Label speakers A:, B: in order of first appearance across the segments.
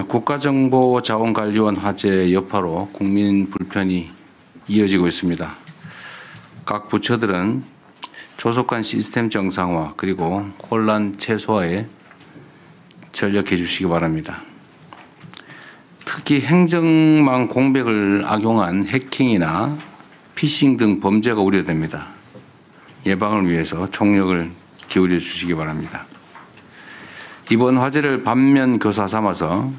A: 국가정보자원관리원 화재 여파로 국민 불편이 이어지고 있습니다. 각 부처들은 조속한 시스템 정상화 그리고 혼란 최소화에 전력해 주시기 바랍니다. 특히 행정망 공백을 악용한 해킹이나 피싱 등 범죄가 우려됩니다. 예방을 위해서 총력을 기울여 주시기 바랍니다. 이번 화재를 반면교사 삼아서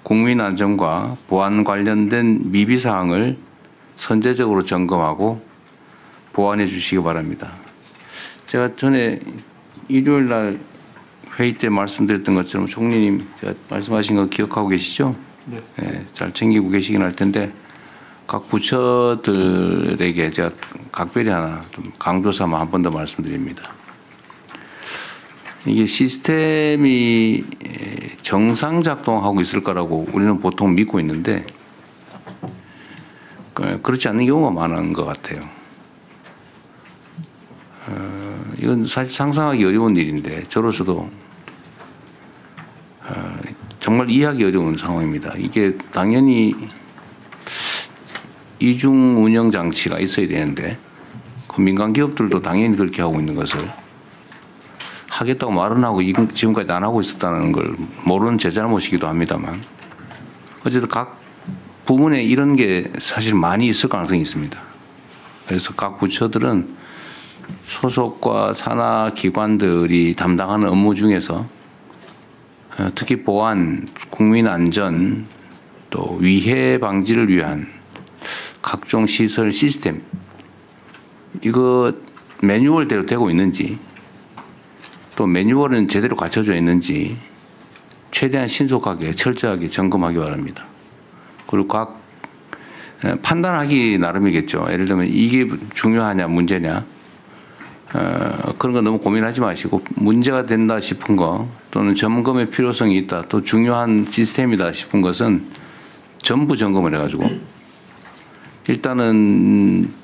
A: 국민안전과 보안 관련된 미비사항을 선제적으로 점검하고 보완해 주시기 바랍니다. 제가 전에 일요일 날 회의 때 말씀드렸던 것처럼 총리님 제가 말씀하신 거 기억하고 계시죠? 네. 네, 잘 챙기고 계시긴 할 텐데 각 부처들에게 제가 각별히 하나 좀 강조 삼아 한 번 더 말씀드립니다. 이게 시스템이 정상 작동하고 있을 거라고 우리는 보통 믿고 있는데 그렇지 않는 경우가 많은 것 같아요. 이건 사실 상상하기 어려운 일인데 저로서도 정말 이해하기 어려운 상황입니다. 이게 당연히 이중 운영 장치가 있어야 되는데 그 민간 기업들도 당연히 그렇게 하고 있는 것을 하겠다고 말은 하고 지금까지 안 하고 있었다는 걸 모르는 제 잘못이기도 합니다만 어쨌든 각 부문에 이런 게 사실 많이 있을 가능성이 있습니다. 그래서 각 부처들은 소속과 산하 기관들이 담당하는 업무 중에서 특히 보안, 국민 안전, 또 위해 방지를 위한 각종 시설 시스템 이거 매뉴얼대로 되고 있는지 또 매뉴얼은 제대로 갖춰져 있는지 최대한 신속하게 철저하게 점검하기 바랍니다. 그리고 각 판단하기 나름이겠죠. 예를 들면 이게 중요하냐 문제냐 그런 거 너무 고민하지 마시고 문제가 된다 싶은 거 또는 점검의 필요성이 있다 또 중요한 시스템이다 싶은 것은 전부 점검을 해가지고 일단은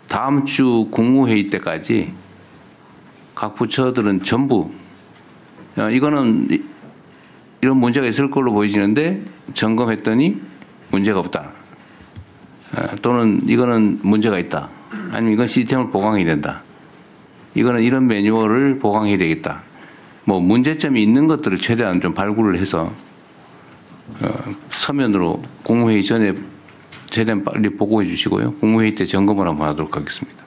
A: 다음 주 국무회의 때까지 각 부처들은 전부 이거는 이런 문제가 있을 걸로 보이시는데 점검했더니 문제가 없다. 또는 이거는 문제가 있다. 아니면 이건 시스템을 보강해야 된다. 이거는 이런 매뉴얼을 보강해야 되겠다. 뭐 문제점이 있는 것들을 최대한 좀 발굴을 해서 서면으로 국무회의 전에 최대한 빨리 보고해 주시고요. 국무회의 때 점검을 한번 하도록 하겠습니다.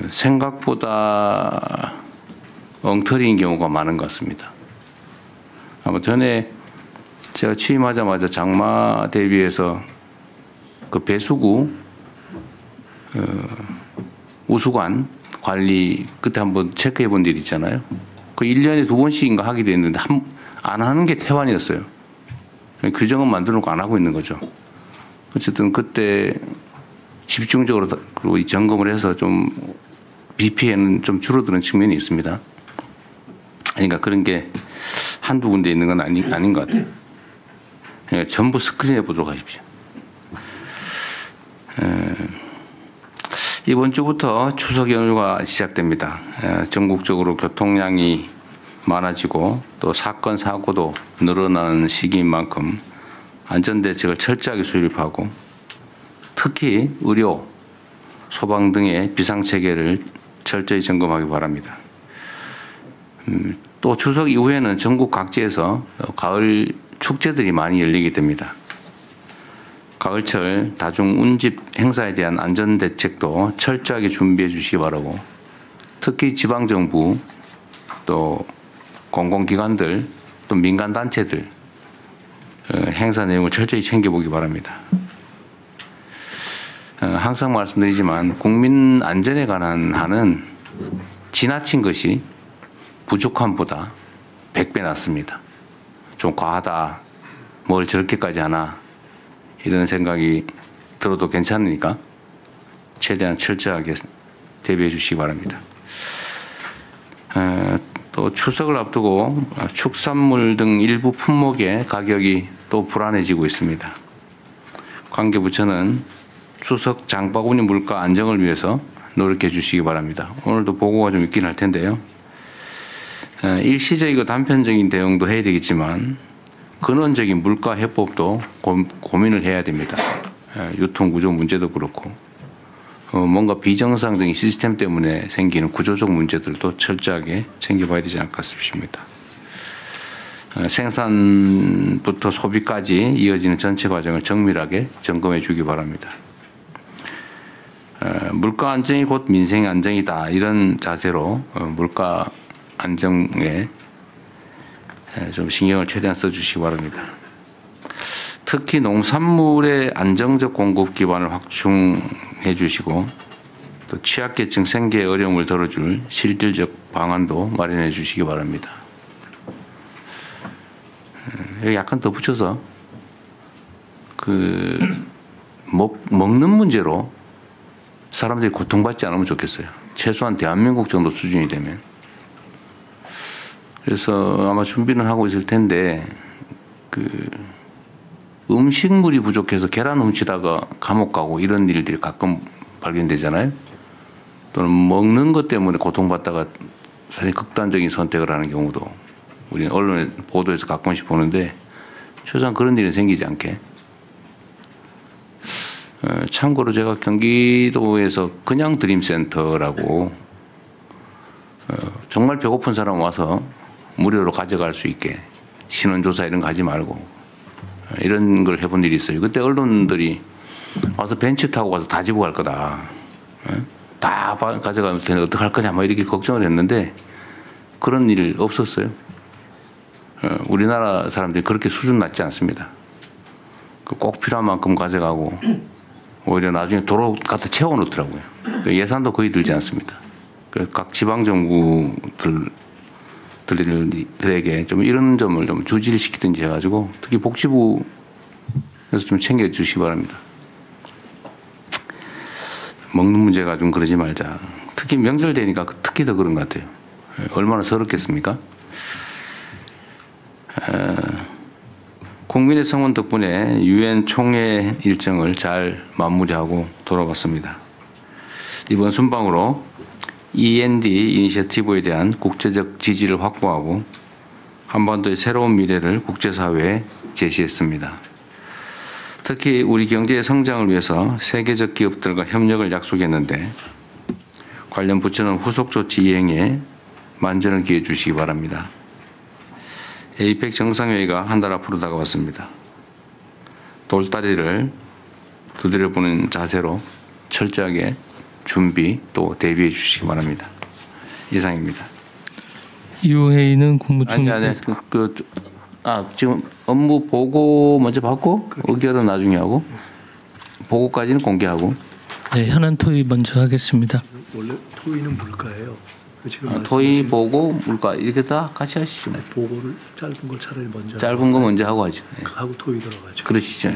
A: 생각보다 엉터리인 경우가 많은 것 같습니다. 아마 전에 제가 취임하자마자 장마 대비해서 그 배수구 우수관 관리 그때 한번 체크해 본 일 있잖아요. 그 1년에 2번씩인가 하게 됐는데 안 하는 게 태반이었어요. 규정은 만들어 놓고 안 하고 있는 거죠. 어쨌든 그때 집중적으로 그리고 점검을 해서 좀 BP에는 좀 줄어드는 측면이 있습니다. 그러니까 그런 게 한두 군데 있는 건 아닌 것 같아요. 그러니까 전부 스크린해 보도록 하십시오. 이번 주부터 추석 연휴가 시작됩니다. 전국적으로 교통량이 많아지고 또 사건 사고도 늘어나는 시기인 만큼 안전대책을 철저하게 수립하고 특히 의료, 소방 등의 비상체계를 철저히 점검하기 바랍니다. 또 추석 이후에는 전국 각지에서 가을 축제들이 많이 열리게 됩니다. 가을철 다중 운집 행사에 대한 안전대책도 철저하게 준비해 주시기 바라고 특히 지방정부 또 공공기관들 또 민간단체들 행사 내용을 철저히 챙겨보기 바랍니다. 항상 말씀드리지만 국민 안전에 관한 한은 지나친 것이 부족함보다 100배 낫습니다. 좀 과하다. 뭘 저렇게까지 하나. 이런 생각이 들어도 괜찮으니까 최대한 철저하게 대비해 주시기 바랍니다. 또 추석을 앞두고 축산물 등 일부 품목의 가격이 또 불안해지고 있습니다. 관계부처는 추석 장바구니 물가 안정을 위해서 노력해 주시기 바랍니다. 오늘도 보고가 좀 있긴 할 텐데요. 일시적이고 단편적인 대응도 해야 되겠지만 근원적인 물가 해법도 고민을 해야 됩니다. 유통 구조 문제도 그렇고 뭔가 비정상적인 시스템 때문에 생기는 구조적 문제들도 철저하게 챙겨봐야 되지 않을까 싶습니다. 생산부터 소비까지 이어지는 전체 과정을 정밀하게 점검해 주기 바랍니다. 물가 안정이 곧 민생 안정이다, 이런 자세로 물가 안정에 좀 신경을 최대한 써주시기 바랍니다. 특히 농산물의 안정적 공급 기반을 확충해 주시고 또 취약계층 생계 어려움을 덜어줄 실질적 방안도 마련해 주시기 바랍니다. 여기 약간 더 붙여서 먹는 문제로 사람들이 고통받지 않으면 좋겠어요. 최소한 대한민국 정도 수준이 되면. 그래서 아마 준비는 하고 있을 텐데 음식물이 부족해서 계란 훔치다가 감옥 가고 이런 일들이 가끔 발견되잖아요. 또는 먹는 것 때문에 고통받다가 사실 극단적인 선택을 하는 경우도 우리는 언론에 보도에서 가끔씩 보는데 최소한 그런 일이 생기지 않게. 참고로 제가 경기도에서 그냥 드림센터라고 정말 배고픈 사람 와서 무료로 가져갈 수 있게 신원조사 이런 거 하지 말고 이런 걸 해본 일이 있어요. 그때 언론들이 와서 벤치 타고 가서 다 집어 갈 거다. 다 가져가면 되는 어떡할 거냐 뭐 이렇게 걱정을 했는데 그런 일 없었어요. 우리나라 사람들이 그렇게 수준 낮지 않습니다. 꼭 필요한 만큼 가져가고 오히려 나중에 도로 갖다 채워놓더라고요. 예산도 거의 들지 않습니다. 각 지방정부들에게 좀 이런 점을 좀 주지를 시키든지 해가지고 특히 복지부에서 좀 챙겨주시기 바랍니다. 먹는 문제가 좀 그러지 말자. 특히 명절 되니까 특히 더 그런 것 같아요. 얼마나 서럽겠습니까? 국민의 성원 덕분에 유엔 총회 일정을 잘 마무리하고 돌아왔습니다. 이번 순방으로 END 이니셔티브에 대한 국제적 지지를 확보하고 한반도의 새로운 미래를 국제사회에 제시했습니다. 특히 우리 경제의 성장을 위해서 세계적 기업들과 협력을 약속했는데 관련 부처는 후속 조치 이행에 만전을 기해 주시기 바랍니다. 에이펙 정상회의가 한 달 앞으로 다가왔습니다. 돌다리를 두드려보는 자세로 철저하게 준비 또 대비해 주시기 바랍니다. 이상입니다.
B: 이후 회의는 국무총리.
A: 지금 업무 보고 먼저 받고 의결은 나중에 하고 보고까지는 공개하고.
B: 네, 현안 토의 먼저 하겠습니다.
C: 원래 토의는 물가예요.
A: 토의 보고 물가 이렇게 다 같이 하시죠.
C: 아니, 보고를 짧은 걸 차라리 먼저.
A: 짧은 거 먼저 하고 하죠. 네.
C: 하고 토의 들어가죠.
A: 그러시죠.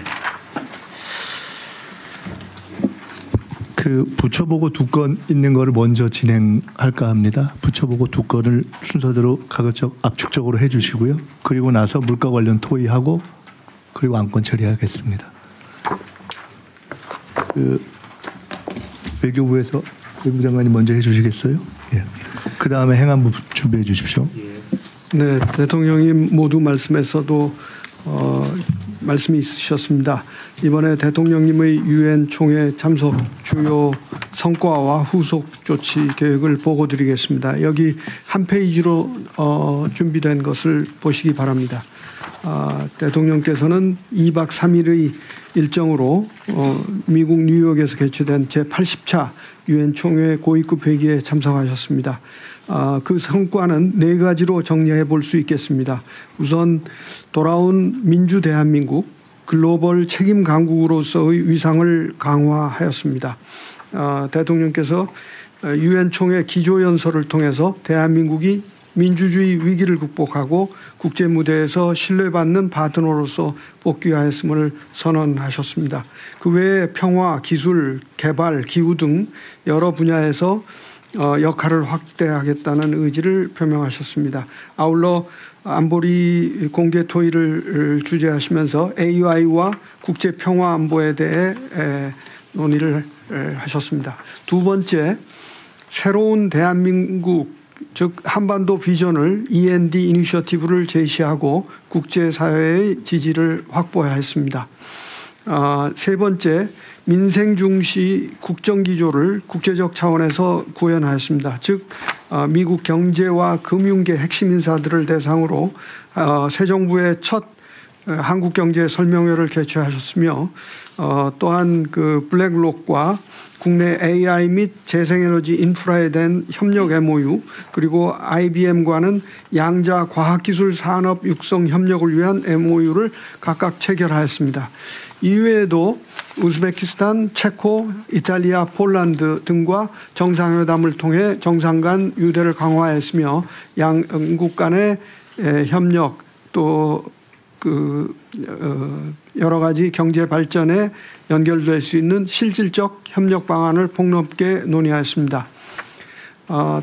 C: 그 부처보고 2건 있는 거를 먼저 진행할까 합니다. 부처보고 2건을 순서대로 가급적 압축적으로 해주시고요. 그리고 나서 물가 관련 토의하고 그리고 안건 처리하겠습니다. 외교부에서 외무장관이 먼저 해주시겠어요? 예. 그 다음에 행안부 준비해 주십시오.
D: 네, 대통령님 모두 말씀에서도 말씀이 있으셨습니다. 이번에 대통령님의 유엔 총회 참석 주요 성과와 후속 조치 계획을 보고 드리겠습니다. 여기 한 페이지로 준비된 것을 보시기 바랍니다. 대통령께서는 2박 3일의 일정으로 미국 뉴욕에서 개최된 제80차 유엔 총회 고위급 회기에 참석하셨습니다. 그 성과는 4가지로 정리해 볼 수 있겠습니다. 우선 돌아온 민주 대한민국 글로벌 책임 강국으로서의 위상을 강화하였습니다. 대통령께서 유엔 총회 기조연설을 통해서 대한민국이 민주주의 위기를 극복하고 국제 무대에서 신뢰받는 파트너로서 복귀하였음을 선언하셨습니다. 그 외에 평화, 기술, 개발, 기후 등 여러 분야에서 역할을 확대하겠다는 의지를 표명하셨습니다. 아울러 안보리 공개 토의를 주재하시면서 AI와 국제 평화 안보에 대해 논의를 하셨습니다. 두 번째, 새로운 대한민국 즉 한반도 비전을 END 이니셔티브를 제시하고 국제사회의 지지를 확보해야 했습니다. 세 번째, 민생 중시 국정기조를 국제적 차원에서 구현하였습니다. 즉 미국 경제와 금융계 핵심 인사들을 대상으로 새 정부의 첫 한국 경제 설명회를 개최하셨으며 또한 그 블랙록과 국내 AI 및 재생에너지 인프라에 대한 협력 MOU 그리고 IBM과는 양자 과학기술 산업 육성 협력을 위한 MOU를 각각 체결하였습니다. 이외에도 우즈베키스탄, 체코, 이탈리아, 폴란드 등과 정상회담을 통해 정상 간 유대를 강화했으며 양국 간의 협력 또 여러 가지 경제 발전에 연결될 수 있는 실질적 협력 방안을 폭넓게 논의하였습니다.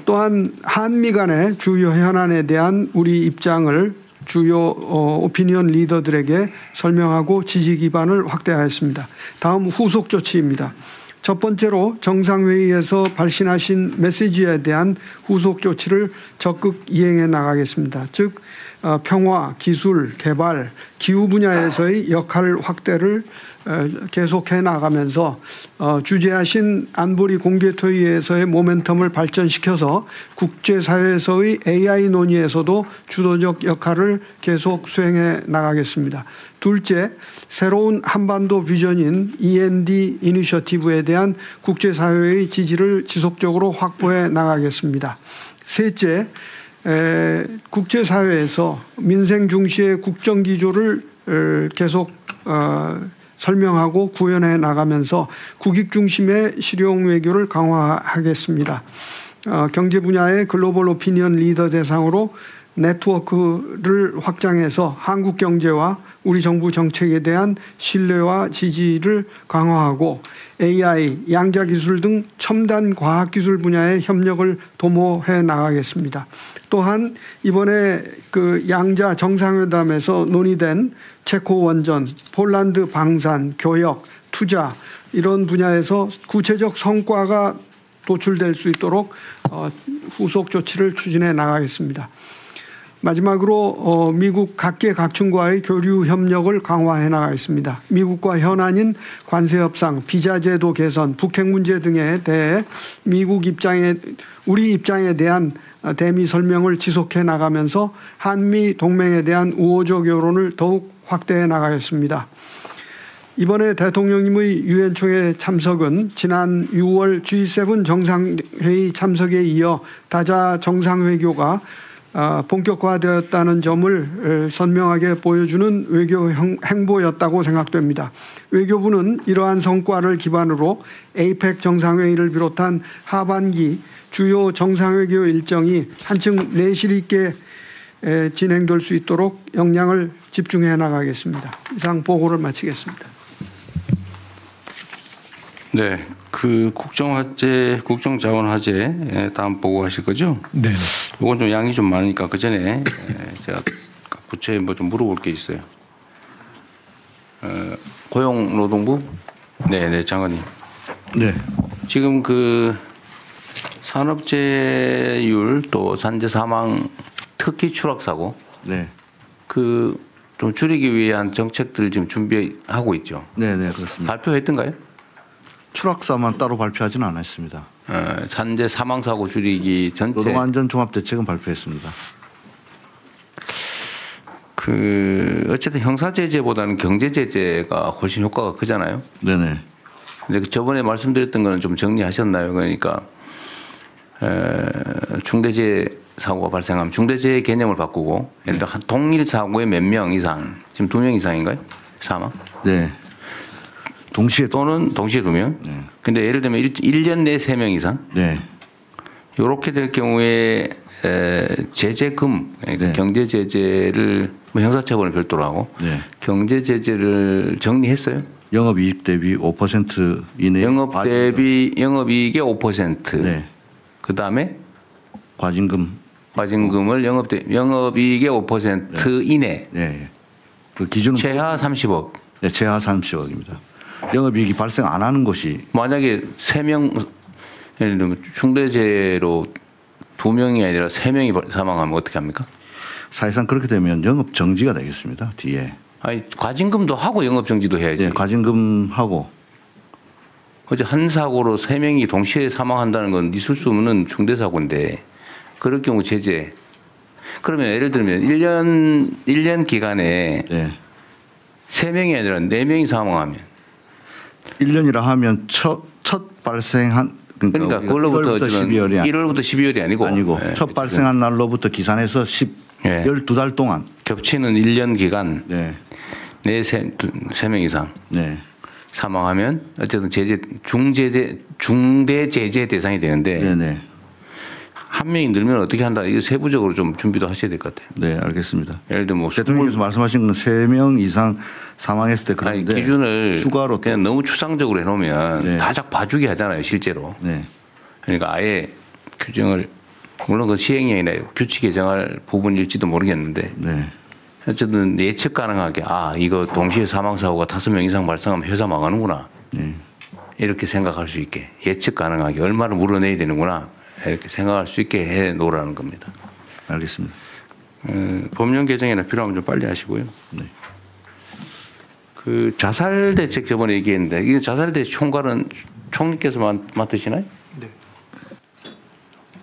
D: 또한 한미 간의 주요 현안에 대한 우리 입장을 주요 오피니언 리더들에게 설명하고 지지 기반을 확대하였습니다. 다음 후속 조치입니다. 첫 번째로 정상회의에서 발신하신 메시지에 대한 후속 조치를 적극 이행해 나가겠습니다. 즉 평화, 기술, 개발, 기후 분야에서의 역할 확대를 계속해 나가면서 주재하신 안보리 공개토의에서의 모멘텀을 발전시켜서 국제사회에서의 AI 논의에서도 주도적 역할을 계속 수행해 나가겠습니다. 둘째, 새로운 한반도 비전인 END 이니셔티브에 대한 국제사회의 지지를 지속적으로 확보해 나가겠습니다. 셋째, 국제사회에서 민생 중시의 국정기조를 계속 설명하고 구현해 나가면서 국익 중심의 실용 외교를 강화하겠습니다. 경제 분야의 글로벌 오피니언 리더 대상으로 네트워크를 확장해서 한국 경제와 우리 정부 정책에 대한 신뢰와 지지를 강화하고 AI, 양자 기술 등 첨단 과학 기술 분야의 협력을 도모해 나가겠습니다. 또한 이번에 그 양자 정상회담에서 논의된 체코 원전, 폴란드 방산, 교역, 투자 이런 분야에서 구체적 성과가 도출될 수 있도록 후속 조치를 추진해 나가겠습니다. 마지막으로 미국 각계각층과의 교류 협력을 강화해 나가겠습니다. 미국과 현안인 관세 협상, 비자 제도 개선, 북핵 문제 등에 대해 우리 입장에 대한 대미 설명을 지속해 나가면서 한미 동맹에 대한 우호적 여론을 더욱 확대해 나가겠습니다. 이번에 대통령님의 유엔 총회 참석은 지난 6월 G7 정상회의 참석에 이어 다자 정상외교가 본격화되었다는 점을 선명하게 보여주는 외교 행보였다고 생각됩니다. 외교부는 이러한 성과를 기반으로 APEC 정상회의를 비롯한 하반기 주요 정상외교 일정이 한층 내실 있게 진행될 수 있도록 역량을 집중해 나가겠습니다. 이상 보고를 마치겠습니다.
A: 네, 그 국정자원화제 다음 보고하실 거죠?
B: 네.
A: 이건 좀 양이 좀 많으니까 그 전에 제가 부처에 뭐 좀 물어볼 게 있어요. 고용노동부, 네, 장관님.
E: 네.
A: 지금 그 산업재해율 또 산재 사망 특히 추락 사고,
E: 네.
A: 그 좀 줄이기 위한 정책들을 지금 준비하고 있죠.
E: 네, 네, 그렇습니다.
A: 발표했던가요?
E: 추락사만 따로 발표하지는 않았습니다.
A: 산재 사망 사고 줄이기 전체.
E: 노동안전 종합대책은 발표했습니다.
A: 그 어쨌든 형사 제재보다는 경제 제재가 훨씬 효과가 크잖아요.
E: 네네.
A: 근데 저번에 말씀드렸던 거는 좀 정리하셨나요? 그러니까 중대재해 사고가 발생하면 중대재해 개념을 바꾸고 예를 들어 한 동일 사고에 몇 명 이상, 지금 2명 이상인가요? 사망?
E: 네. 동시에
A: 또는 동시에 2명.
E: 네.
A: 근데 예를 들면 1년 내에 3명 이상.
E: 네.
A: 이렇게 될 경우에 제재금, 그러니까
E: 네.
A: 경제 제재를 뭐 형사처벌은 별도로 하고
E: 네.
A: 경제 제재를 정리했어요.
E: 영업이익 대비 5% 이내.
A: 영업 대비 영업이익의 5%.
E: 네.
A: 그 다음에
E: 과징금을
A: 영업이익의 5% 이내.
E: 네. 그 기준은
A: 최하 30억.
E: 네, 최하 30억입니다. 영업이익이 발생 안 하는 것이
A: 만약에 3명 예를 들면 중대재해로 2명이 아니라 3명이 사망하면 어떻게 합니까?
E: 사실상 그렇게 되면 영업 정지가 되겠습니다. 뒤에.
A: 아니 과징금도 하고 영업 정지도 해야지.
E: 예, 과징금하고
A: 어제 한 사고로 3명이 동시에 사망한다는 건 있을 수 없는 중대 사고인데 그럴 경우 제재. 그러면 예를 들면 1년 기간에
E: 예.
A: 3명이 아니라 4명이 사망하면
E: 1년이라 하면 첫 발생한
A: 그러니까 그걸로부터 1월부터 12월이 아니고 예,
E: 첫 발생한 날로부터 기산해서
A: 예.
E: 12달 동안
A: 겹치는 1년 기간
E: 네.
A: 3명 이상
E: 네.
A: 사망하면 어쨌든 중대 제재 대상이 되는데
E: 네네.
A: 한 명이 늘면 어떻게 한다. 이거 세부적으로 좀 준비도 하셔야 될 것 같아요.
E: 네, 알겠습니다.
A: 예를 들면 뭐
E: 대통령께서 말씀하신 건 3명 이상 사망했을 때
A: 아니,
E: 그런데
A: 기준을
E: 추가로
A: 그냥 너무 추상적으로 해놓으면
E: 네.
A: 다작 봐주기 하잖아요, 실제로.
E: 네.
A: 그러니까 아예 규정을 물론 그 시행이 아니라 규칙 개정할 부분일지도 모르겠는데
E: 네.
A: 어쨌든 예측 가능하게 이거 동시에 사망 사고가 5명 이상 발생하면 회사 망하는구나.
E: 네.
A: 이렇게 생각할 수 있게 예측 가능하게 얼마를 물어내야 되는구나. 이렇게 생각할 수 있게 해 놓으라는 겁니다.
E: 알겠습니다.
A: 법령 개정이나 필요하면 좀 빨리 하시고요.
E: 네.
A: 그 자살 대책 저번에 얘기했는데 이 자살 대책 총괄은 총리께서 맡으시나요?
C: 네.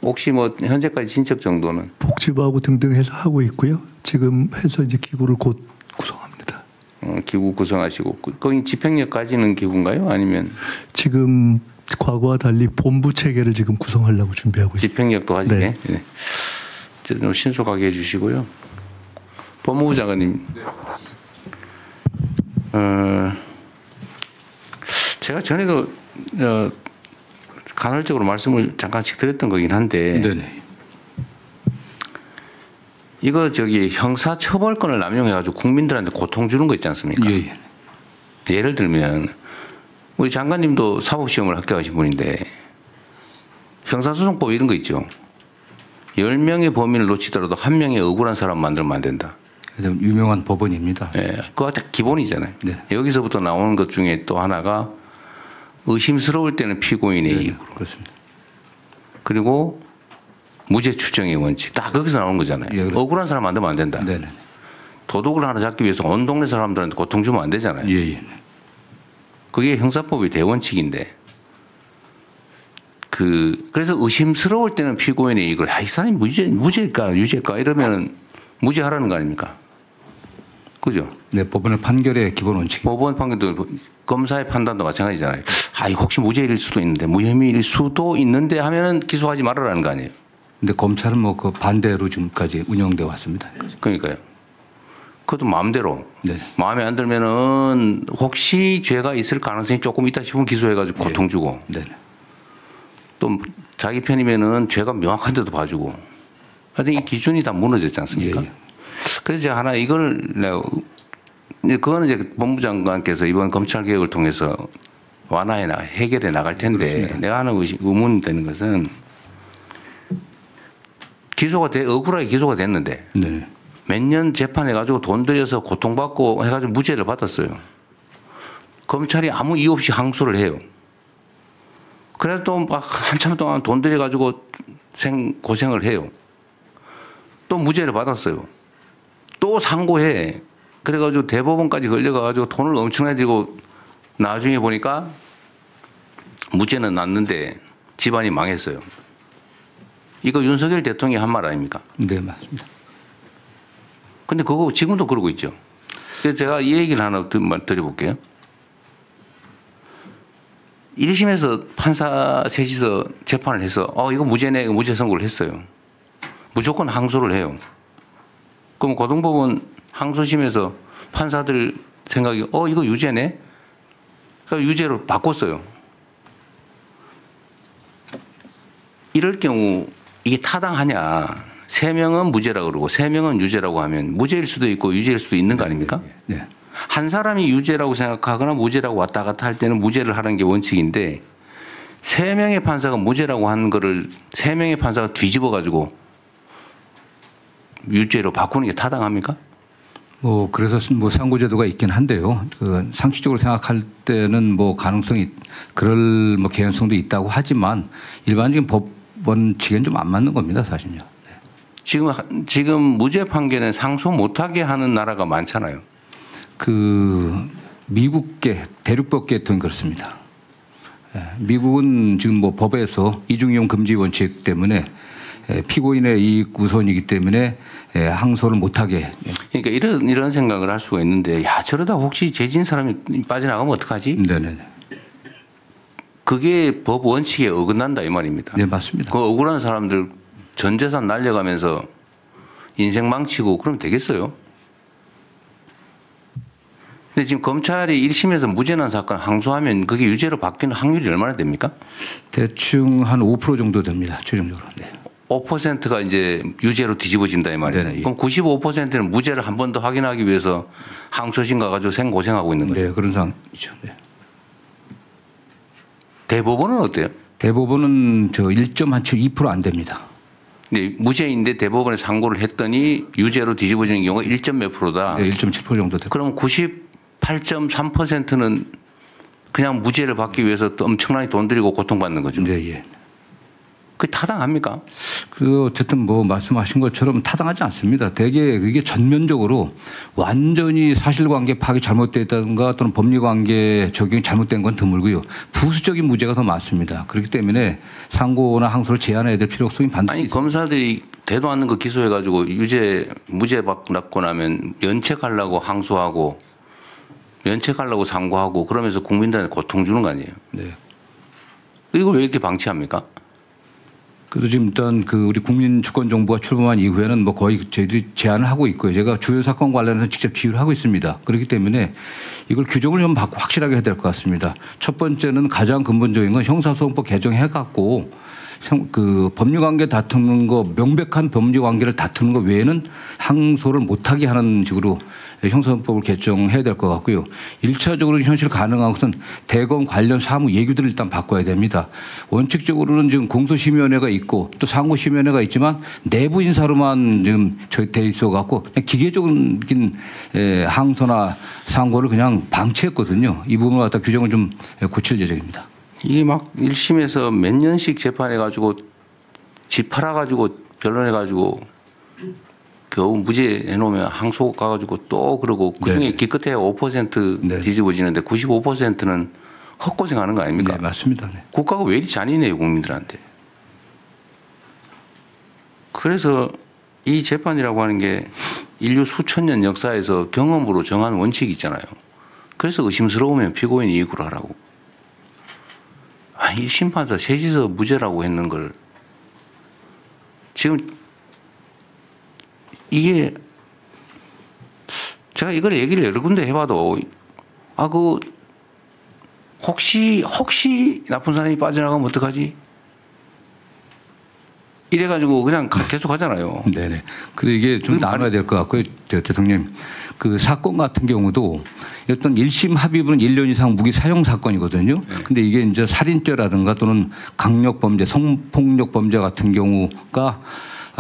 A: 혹시 뭐 현재까지 진척 정도는
C: 복지부하고 등등 해서 하고 있고요. 지금 해서 이제 기구를 곧 구성합니다.
A: 기구 구성하시고 거기 집행력 가지는 기구인가요? 아니면
C: 지금 과거와 달리 본부 체계를 지금 구성하려고 준비하고 있습니다.
A: 집행력도 가지게?
C: 네.
A: 네. 좀 신속하게 해주시고요. 법무부 장관님. 제가 전에도 간헐적으로 말씀을 잠깐씩 드렸던 거긴 한데
B: 네네.
A: 이거 형사처벌권을 남용해가지고 국민들한테 고통 주는 거 있지 않습니까?
B: 예.
A: 예를 들면 우리 장관님도 사법시험을 합격하신 분인데 형사소송법 이런 거 있죠. 10명의 범인을 놓치더라도 1명의 억울한 사람 만들면 안 된다.
B: 유명한 법원입니다.
A: 예, 그거 다 기본이잖아요.
B: 네.
A: 여기서부터 나오는 것 중에 또 하나가 의심스러울 때는 피고인의 이익.
B: 그렇습니다.
A: 그리고 무죄 추정의 원칙. 다 거기서 나오는 거잖아요.
B: 예,
A: 억울한 사람 만들면 안 된다.
B: 네네.
A: 도둑을 하나 잡기 위해서 온 동네 사람들한테 고통 주면 안 되잖아요.
B: 예.
A: 그게 형사법의 대원칙인데 그래서 의심스러울 때는 피고인의 이익을 이 사람이 무죄일까 유죄일까 이러면 무죄하라는 거 아닙니까? 그죠?
B: 네, 법원의 판결의 기본 원칙.
A: 법원 판결도 검사의 판단도 마찬가지잖아요. 이거 혹시 무죄일 수도 있는데 무혐의일 수도 있는데 하면은 기소하지 말아라는 거 아니에요?
B: 근데 검찰은 뭐 그 반대로 지금까지 운영돼 왔습니다.
A: 그러니까요. 그것도 마음대로.
B: 네.
A: 마음에 안 들면은 혹시 죄가 있을 가능성이 조금 있다 싶으면 기소해가지고 고통 주고
B: 네.
A: 또 자기 편이면은 죄가 명확한데도 봐주고. 하여튼 이 기준이 다 무너졌지 않습니까?
B: 예.
A: 그래서 제가 하나 이걸 그거는 이제 법무부 장관께서 이번 검찰 개혁을 통해서 해결해 나갈 텐데
B: 그렇습니다.
A: 내가 하는 의문이 되는 것은 억울하게 기소가 됐는데
B: 네.
A: 몇 년 재판해가지고 돈 들여서 고통받고 해가지고 무죄를 받았어요. 검찰이 아무 이유 없이 항소를 해요. 그래서 또 막 한참 동안 돈 들여가지고 고생을 해요. 또 무죄를 받았어요. 또 상고해. 그래가지고 대법원까지 걸려가지고 돈을 엄청나게 들고 나중에 보니까 무죄는 났는데 집안이 망했어요. 이거 윤석열 대통령이 한 말 아닙니까?
B: 네, 맞습니다.
A: 근데 그거 지금도 그러고 있죠. 그래서 제가 이 얘기를 하나 드려볼게요. 1심에서 판사 셋이서 재판을 해서 이거 무죄네, 무죄 선고를 했어요. 무조건 항소를 해요. 그럼 고등법원 항소심에서 판사들 생각이 이거 유죄네? 그러니까 유죄로 바꿨어요. 이럴 경우 이게 타당하냐? 3명은 무죄라고 그러고 3명은 유죄라고 하면 무죄일 수도 있고 유죄일 수도 있는 거 아닙니까?
B: 네.
A: 한 사람이 유죄라고 생각하거나 무죄라고 왔다 갔다 할 때는 무죄를 하는 게 원칙인데 3명의 판사가 무죄라고 하는 거를 3명의 판사가 뒤집어 가지고 유죄로 바꾸는 게 타당합니까?
B: 그래서 상고제도가 있긴 한데요. 그 상식적으로 생각할 때는 가능성이 그럴 개연성도 있다고 하지만 일반적인 원칙엔 좀 안 맞는 겁니다, 사실요.
A: 지금 무죄 판결은 상소 못하게 하는 나라가 많잖아요.
B: 그 미국계 대륙법계 등 그렇습니다. 미국은 지금 뭐 법에서 이중이용 금지 원칙 때문에 피고인의 이익 우선이기 때문에 항소를 못하게.
A: 그러니까 이런 생각을 할 수가 있는데, 야 저러다 혹시 죄진 사람이 빠져나가면 어떡하지?
B: 네네.
A: 그게 법 원칙에 어긋난다 이 말입니다.
B: 네, 맞습니다.
A: 그 억울한 사람들 전 재산 날려가면서 인생 망치고 그러면 되겠어요? 근데 지금 검찰이 1심에서 무죄 난 사건 항소하면 그게 유죄로 바뀌는 확률이 얼마나 됩니까?
B: 대충 한 5% 정도 됩니다. 최종적으로. 네.
A: 5%가 이제 유죄로 뒤집어진다 이 말이에요.
B: 네네.
A: 그럼 95%는 무죄를 한 번 더 확인하기 위해서 항소심 가가지고 생고생하고 있는 거죠.
B: 네, 그런 상황이죠. 네.
A: 대법원은 어때요?
B: 대법원은 저 1.2%안 됩니다.
A: 네, 무죄인데 대법원에 상고를 했더니 유죄로 뒤집어지는 경우가 1. 몇 프로다.
B: 네, 1.7% 정도 됩니다.
A: 그럼 98.3%는 그냥 무죄를 받기 위해서 또 엄청나게 돈 들이고 고통받는 거죠.
B: 네, 예.
A: 그게 타당합니까?
B: 그 어쨌든 뭐 말씀하신 것처럼 타당하지 않습니다. 대개 그게 전면적으로 완전히 사실관계 파악이 잘못됐다든가 또는 법리관계 적용이 잘못된 건 드물고요. 부수적인 무죄가 더 많습니다. 그렇기 때문에 상고나 항소를 제한해야 될 필요성이 반드시
A: 아니
B: 있습니다.
A: 검사들이 대도 않는 거 기소해가지고 무죄 받고 나면 면책하려고 항소하고 면책하려고 상고하고 그러면서 국민들한테 고통 주는 거 아니에요?
B: 네.
A: 이걸 왜 이렇게 방치합니까?
B: 그래도 지금 일단 그 우리 국민주권정부가 출범한 이후에는 뭐 거의 저희들이 제안을 하고 있고요. 제가 주요 사건 관련해서 직접 지휘를 하고 있습니다. 그렇기 때문에 이걸 규정을 좀 확실하게 해야 될 것 같습니다. 첫 번째는 가장 근본적인 건 형사소송법 개정해갖고 그 법률관계 다투는 거 명백한 법률관계를 다투는 거 외에는 항소를 못하게 하는 식으로 형사소송법을 개정해야 될 것 같고요. 1차적으로 현실 가능한 것은 대검 관련 사무 예규들을 일단 바꿔야 됩니다. 원칙적으로는 지금 공소심의위원회가 있고 또 상고심의위원회가 있지만 내부 인사로만 지금 돼 있어 갖고 그냥 기계적인 항소나 상고를 그냥 방치했거든요. 이 부분을 갖다 규정을 좀 고칠 예정입니다.
A: 이게 막 1심에서 몇 년씩 재판해가지고 집 팔아가지고 변론해가지고 겨우 무죄 해놓으면 항소 가가지고 또 그러고 그중에
B: 네.
A: 기껏해야 5%
B: 네.
A: 뒤집어지는데 95%는 헛고생하는 거 아닙니까?
B: 네, 맞습니다. 네.
A: 국가가 왜 이리 잔인해요 국민들한테. 그래서 이 재판이라고 하는 게 인류 수천 년 역사에서 경험으로 정한 원칙이 있잖아요. 그래서 의심스러우면 피고인 이익으로 하라고. 아니 심판사 셋이서 무죄라고 했는 걸 지금 이게 제가 이걸 얘기를 여러 군데 해봐도 그 혹시 나쁜 사람이 빠져나가면 어떡하지? 이래가지고 그냥 계속 하잖아요.
B: 네네. 그래서 이게 좀 나눠야 될 것 같고요. 대통령. 그 사건 같은 경우도 어떤 1심 합의부는 1년 이상 무기 사용 사건이거든요. 근데 이게 이제 살인죄라든가 또는 강력범죄, 성폭력범죄 같은 경우가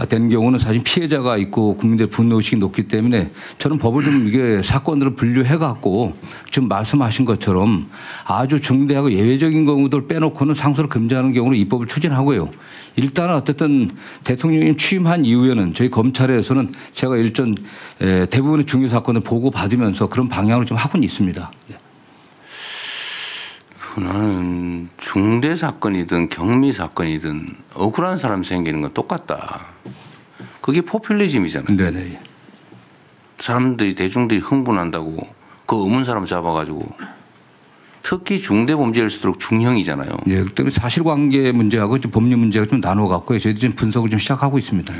B: 된 경우는 사실 피해자가 있고 국민들의 분노의식이 높기 때문에 저는 법을 좀 이게 사건들을 분류해 갖고 지금 말씀하신 것처럼 아주 중대하고 예외적인 경우들 빼놓고는 상소를 금지하는 경우로 입법을 추진하고요. 일단은 어쨌든 대통령이 취임한 이후에는 저희 검찰에서는 제가 일전 대부분의 중요 사건을 보고 받으면서 그런 방향을 좀 하고는 있습니다.
A: 나는 중대 사건이든 경미 사건이든 억울한 사람 생기는 건 똑같다. 그게 포퓰리즘이잖아요.
B: 네네.
A: 사람들이 대중들이 흥분한다고 그 의문 사람 잡아가지고 특히 중대 범죄일수록 중형이잖아요.
B: 네, 그 때문에 사실관계 문제하고 법리 문제가 좀 나눠갖고요. 저희도 지금 분석을 좀 시작하고 있습니다.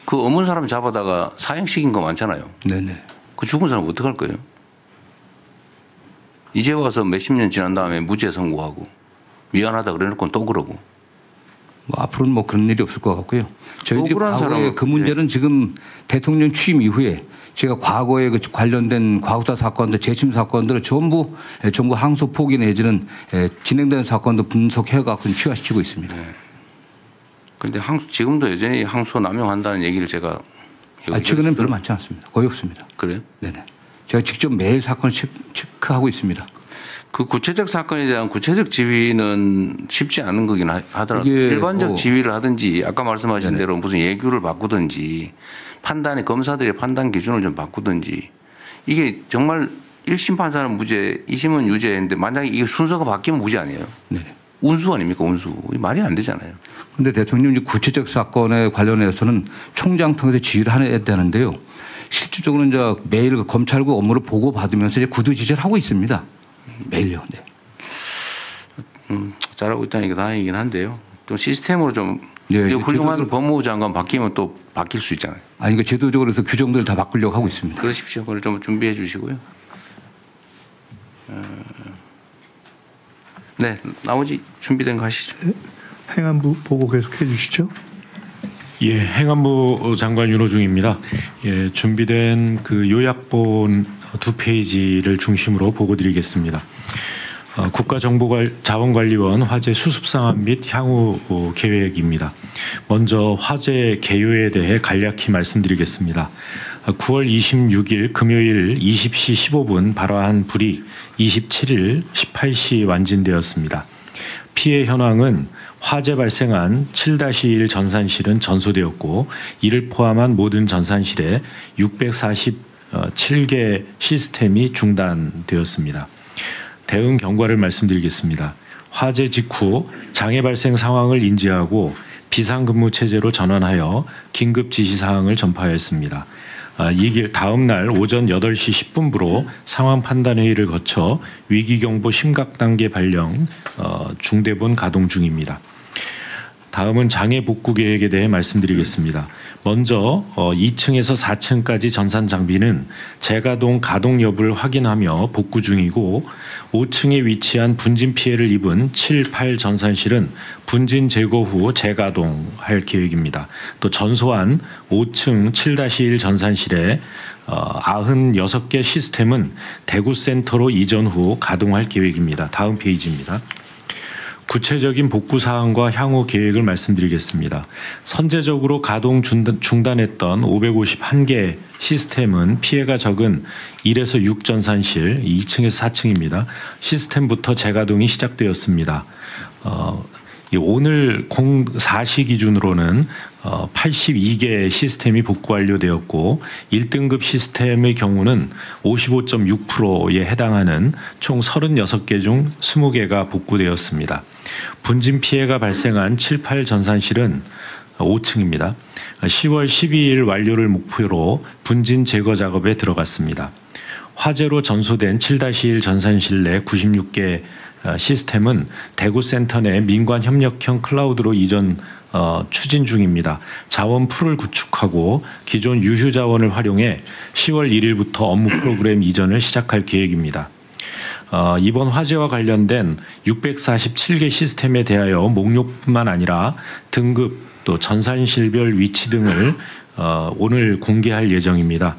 A: 그 의문 사람 잡아다가 사형시킨 거 많잖아요.
B: 네네.
A: 그 죽은 사람 어떡할 거예요? 이제 와서 몇십 년 지난 다음에 무죄 선고하고 미안하다 그래놓고 또 그러고.
B: 뭐 앞으로는 뭐 그런 일이 없을 것 같고요. 저희들이
A: 억울한
B: 과거에
A: 사람은
B: 그 문제는 지금 대통령 취임 이후에 제가 과거에 그 관련된 과거사 사건들, 재심 사건들을 전부 항소 포기 내지는 진행되는 사건도 분석해갖고 취하시키고 있습니다.
A: 그런데 지금도 여전히 항소 남용한다는 얘기를 제가
B: 최근에는 별로 많지 않습니다. 거의 없습니다.
A: 그래요?
B: 네네. 제가 직접 매일 사건을 체크하고 있습니다.
A: 그 구체적 사건에 대한 구체적 지휘는 쉽지 않은 거긴 하더라고요.
B: 이게
A: 일반적 지휘를 하든지 아까 말씀하신 대로 무슨 예규를 바꾸든지 판단의 검사들의 판단 기준을 좀 바꾸든지 이게 정말 1심 판사는 무죄, 2심은 유죄인데 만약에 이게 순서가 바뀌면 무죄 아니에요?
B: 네.
A: 운수 아닙니까 운수. 말이 안 되잖아요.
B: 그런데 대통령 이제 구체적 사건에 관련해서는 총장 통해서 지휘를 해야 되는데요. 실질적으로 이제 매일 그 검찰국 업무를 보고받으면서 이제 구두지시를 하고 있습니다. 매일요. 네.
A: 잘하고 있다니까 다행이긴 한데요. 좀 시스템으로 좀
B: 네,
A: 훌륭한 법무부 장관 바뀌면 또 바뀔 수 있잖아요.
B: 아니 그 제도적으로 해서 규정들을 다 바꾸려고 하고 있습니다.
A: 그러십시오. 그걸 좀 준비해 주시고요. 네, 나머지 준비된 거 하시죠.
C: 행안부 보고 계속해 주시죠.
F: 예, 행안부 장관 윤호중입니다. 예, 준비된 그 요약본 2페이지를 중심으로 보고드리겠습니다. 국가정보자원관리원 화재 수습 상황 및 향후 계획입니다. 먼저 화재 개요에 대해 간략히 말씀드리겠습니다. 9월 26일 금요일 20시 15분 발화한 불이 27일 18시 완진되었습니다. 피해 현황은 화재 발생한 7-1 전산실은 전소되었고 이를 포함한 모든 전산실에 647개 시스템이 중단되었습니다. 대응 경과를 말씀드리겠습니다. 화재 직후 장애 발생 상황을 인지하고 비상근무 체제로 전환하여 긴급 지시사항을 전파하였습니다. 이길 다음 날 오전 8시 10분부로 상황 판단 회의를 거쳐 위기경보 심각 단계 발령 중대본 가동 중입니다. 다음은 장애 복구 계획에 대해 말씀드리겠습니다. 먼저 2층에서 4층까지 전산 장비는 재가동 가동 여부를 확인하며 복구 중이고 5층에 위치한 분진 피해를 입은 7, 8 전산실은 분진 제거 후 재가동할 계획입니다. 또 전소한 5층 7-1 전산실에 96개 시스템은 대구센터로 이전 후 가동할 계획입니다. 다음 페이지입니다. 구체적인 복구 사항과 향후 계획을 말씀드리겠습니다. 선제적으로 가동 중단했던 551개 시스템은 피해가 적은 1에서 6 전산실 2층에서 4층입니다. 시스템부터 재가동이 시작되었습니다. 오늘 04시 기준으로는 82개 시스템이 복구 완료되었고 1등급 시스템의 경우는 55.6%에 해당하는 총 36개 중 20개가 복구되었습니다. 분진 피해가 발생한 7, 8 전산실은 5층입니다. 10월 12일 완료를 목표로 분진 제거 작업에 들어갔습니다. 화재로 전소된 7-1 전산실 내 96개 시스템은 대구센터 내 민관협력형 클라우드로 이전 추진 중입니다. 자원 풀을 구축하고 기존 유휴 자원을 활용해 10월 1일부터 업무 프로그램 이전을 시작할 계획입니다. 이번 화재와 관련된 647개 시스템에 대하여 목록뿐만 아니라 등급 또 전산실별 위치 등을 오늘 공개할 예정입니다.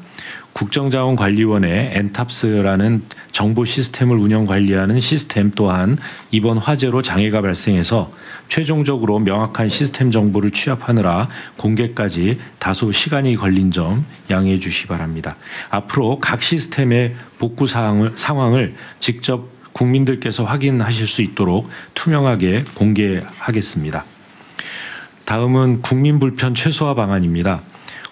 F: 국정자원관리원의 엔탑스라는 정보 시스템을 운영 관리하는 시스템 또한 이번 화재로 장애가 발생해서 최종적으로 명확한 시스템 정보를 취합하느라 공개까지 다소 시간이 걸린 점 양해해 주시기 바랍니다. 앞으로 각 시스템의 복구 상황을 직접 국민들께서 확인하실 수 있도록 투명하게 공개하겠습니다. 다음은 국민 불편 최소화 방안입니다.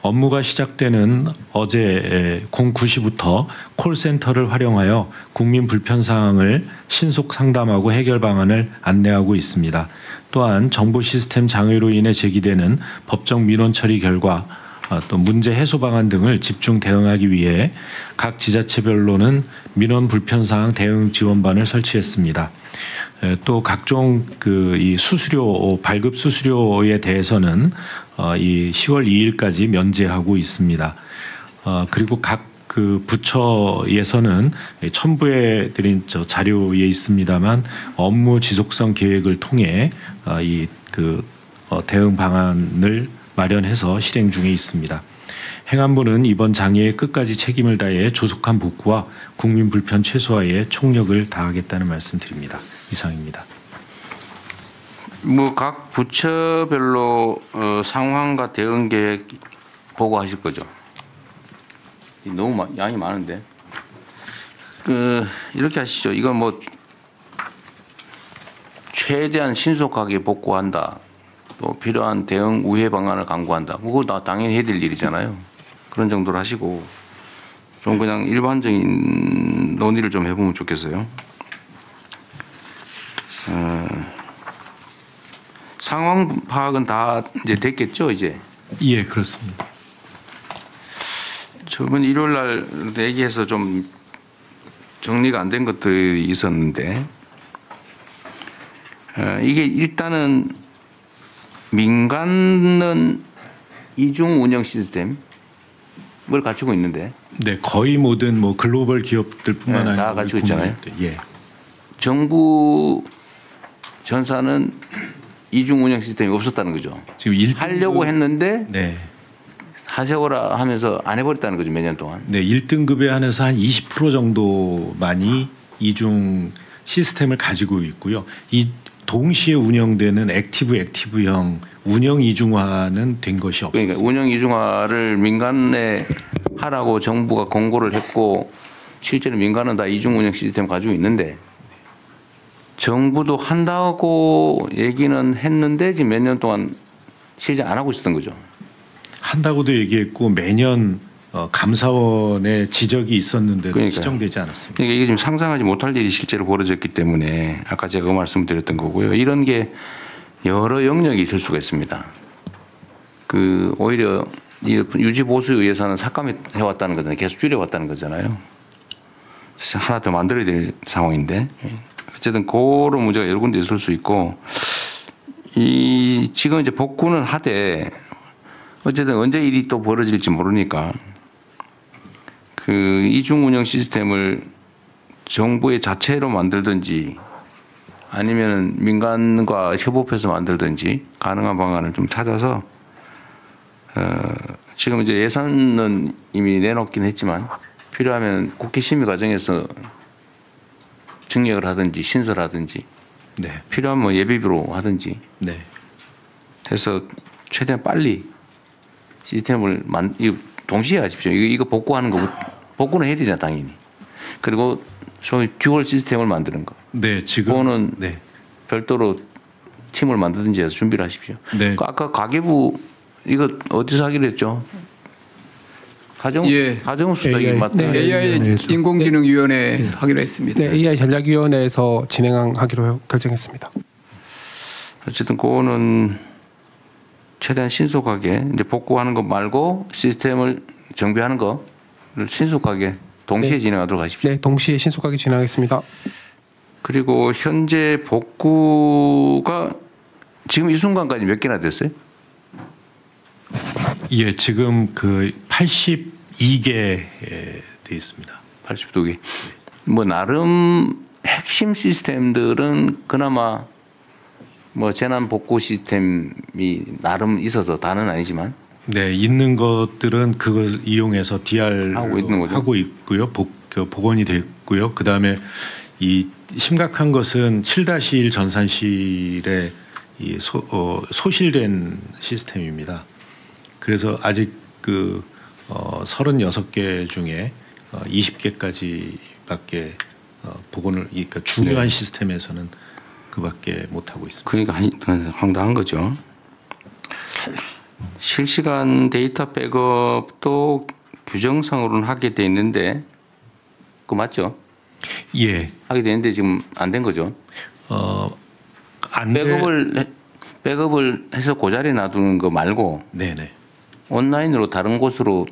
F: 업무가 시작되는 어제 09시부터 콜센터를 활용하여 국민 불편 사항을 신속 상담하고 해결 방안을 안내하고 있습니다. 또한 정보 시스템 장애로 인해 제기되는 법정 민원 처리 결과 또 문제 해소 방안 등을 집중 대응하기 위해 각 지자체별로는 민원 불편 사항 대응 지원반을 설치했습니다. 또 각종 이 수수료 발급 수수료에 대해서는 이 10월 2일까지 면제하고 있습니다. 그리고 각 그 부처에서는 첨부해 드린 자료에 있습니다만 업무 지속성 계획을 통해 이 대응 방안을 마련해서 실행 중에 있습니다. 행안부는 이번 장애에 끝까지 책임을 다해 조속한 복구와 국민 불편 최소화에 총력을 다하겠다는 말씀드립니다. 이상입니다.
A: 뭐 각 부처별로 상황과 대응 계획 보고하실 거죠? 너무 양이 많은데 이렇게 하시죠. 이건 뭐 최대한 신속하게 복구한다. 또 필요한 대응 우회 방안을 강구한다. 그거 다 당연히 해야 될 일이잖아요. 그런 정도로 하시고 좀 그냥 일반적인 논의를 좀 해보면 좋겠어요. 상황 파악은 다 이제 됐겠죠, 이제?
F: 예, 그렇습니다.
A: 저번 일요일 날 얘기해서 좀 정리가 안 된 것들이 있었는데, 이게 일단은 민간은 이중 운영 시스템을 갖추고 있는데,
F: 네, 거의 모든 뭐 글로벌 기업들뿐만
A: 네,
F: 아니라
A: 다 가지고
F: 우리
A: 있잖아요.
F: 국민들, 예.
A: 정부 전사는 이중 운영 시스템이 없었다는 거죠.
F: 지금
A: 하려고 했는데
F: 네.
A: 하세요라 하면서 안 해버렸다는 거죠, 몇 년 동안.
F: 네, 1등급에 한해서 한 20% 정도만이 이중 시스템을 가지고 있고요. 이 동시에 운영되는 액티브형 운영 이중화는 된 것이 없습니다.
A: 그러니까 운영 이중화를 민간에 하라고 정부가 권고를 했고 실제로 민간은 다 이중 운영 시스템 가지고 있는데 정부도 한다고 얘기는 했는데 지금 몇 년 동안 실제 안 하고 있었던 거죠.
F: 한다고도 얘기했고 매년 감사원의 지적이 있었는데도
A: 그러니까요.
F: 시정되지 않았습니다.
A: 그러니까 이게 지금 상상하지 못할 일이 실제로 벌어졌기 때문에 아까 제가 그 말씀드렸던 거고요. 이런 게 여러 영역이 있을 수가 있습니다. 오히려 유지 보수에 의해서는 삭감해 왔다는 거잖아요. 계속 줄여왔다는 거잖아요. 하나 더 만들어야 될 상황인데 어쨌든 그런 문제가 여러 군데 있을 수 있고 지금 이제 복구는 하되 어쨌든 언제 일이 또 벌어질지 모르니까 이중 운영 시스템을 정부의 자체로 만들든지 아니면 민간과 협업해서 만들든지 가능한 방안을 좀 찾아서 지금 이제 예산은 이미 내놓긴 했지만 필요하면 국회 심의 과정에서 증액을 하든지 신설하든지
F: 네.
A: 필요하면 뭐 예비비로 하든지
F: 네.
A: 해서 최대한 빨리 시스템을 동시에 하십시오. 이거 복구하는 거 복구는 해야 되잖아 당연히. 그리고 소위 듀얼 시스템을 만드는 거.
F: 네, 지금
A: 그거는
F: 네.
A: 별도로 팀을 만들든지 해서 준비를 하십시오.
F: 네.
A: 아까 가계부 이거 어디서 하기로 했죠? 하정우 수석이
C: AI.
A: 맞다.
G: 네, AI 인공지능위원회에서 하기로 했습니다.
H: 네, AI 전략위원회에서 진행하기로 결정했습니다.
A: 어쨌든 그거는 최대한 신속하게 이제 복구하는 것 말고 시스템을 정비하는 거를 신속하게 동시에
H: 네.
A: 진행하도록 하십시오.
H: 네, 동시에 신속하게 진행하겠습니다.
A: 그리고 현재 복구가 지금 이 순간까지 몇 개나 됐어요?
F: 예, 지금 82개 돼 있습니다.
A: 82개. 뭐 나름 핵심 시스템들은 그나마 뭐 재난 복구 시스템이 나름 있어서 다는 아니지만
F: 네, 있는 것들은 그걸 이용해서 DR
A: 하고 있는 거죠.
F: 하고 있고요. 복원이 됐고요. 그다음에 이 심각한 것은 7-1 전산실에 소실된 시스템입니다. 그래서 아직 36개 중에 20개까지밖에 복원을 그러니까 중요한 시스템에서는 그밖에 못 하고 있습니다.
A: 그러니까 황당한 거죠. 실시간 데이터 백업도 규정상으로는 하게 돼 있는데 그거 맞죠?
F: 예.
A: 하게 되는데 지금 안 된 거죠.
F: 안 돼.
A: 백업을 해서 그 자리에 놔두는 거 말고
F: 네네.
A: 온라인으로 다른 곳으로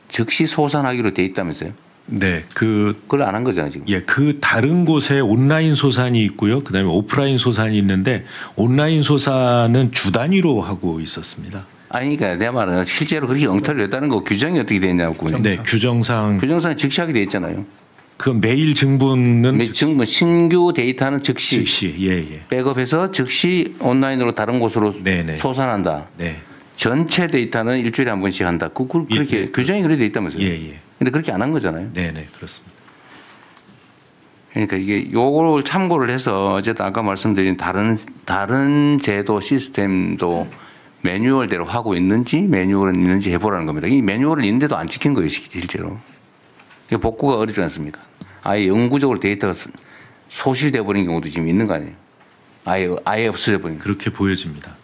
A: 즉시 소산하기로 돼 있다면서요?
F: 네,
A: 그걸 안 한 거잖아요 지금.
F: 예, 다른 곳에 온라인 소산이 있고요. 그다음에 오프라인 소산이 있는데 온라인 소산은 주 단위로 하고 있었습니다.
A: 아니 그러니까 내 말은 실제로 그렇게 엉터리를 냈다는 거 규정이 어떻게 돼 있냐고.
F: 네, 규정상
A: 즉시 하게 돼 있잖아요.
F: 그 메일 증분은
A: 신규 데이터는 즉시
F: 예.
A: 백업해서 즉시 온라인으로 다른 곳으로
F: 네네.
A: 소산한다.
F: 네. 전체
A: 전체 데이터는 일주일에 한 번씩 한다. 그렇게
F: 예,
A: 규정이 그렇게 돼 있다면서요.
F: 예.
A: 근데 그렇게 안 한 거잖아요.
F: 네네, 그렇습니다.
A: 그러니까 이게 요거를 참고를 해서 어쨌든 아까 말씀드린 다른 제도 시스템도 매뉴얼대로 하고 있는지 매뉴얼은 있는지 해보라는 겁니다. 이 매뉴얼은 있는데도 안 지킨 거예요 실제로. 복구가 어렵지 않습니까? 아예 영구적으로 데이터가 소실돼 버린 경우도 지금 있는 거 아니에요? 아예 없어져 버린 거.
F: 그렇게 보여집니다.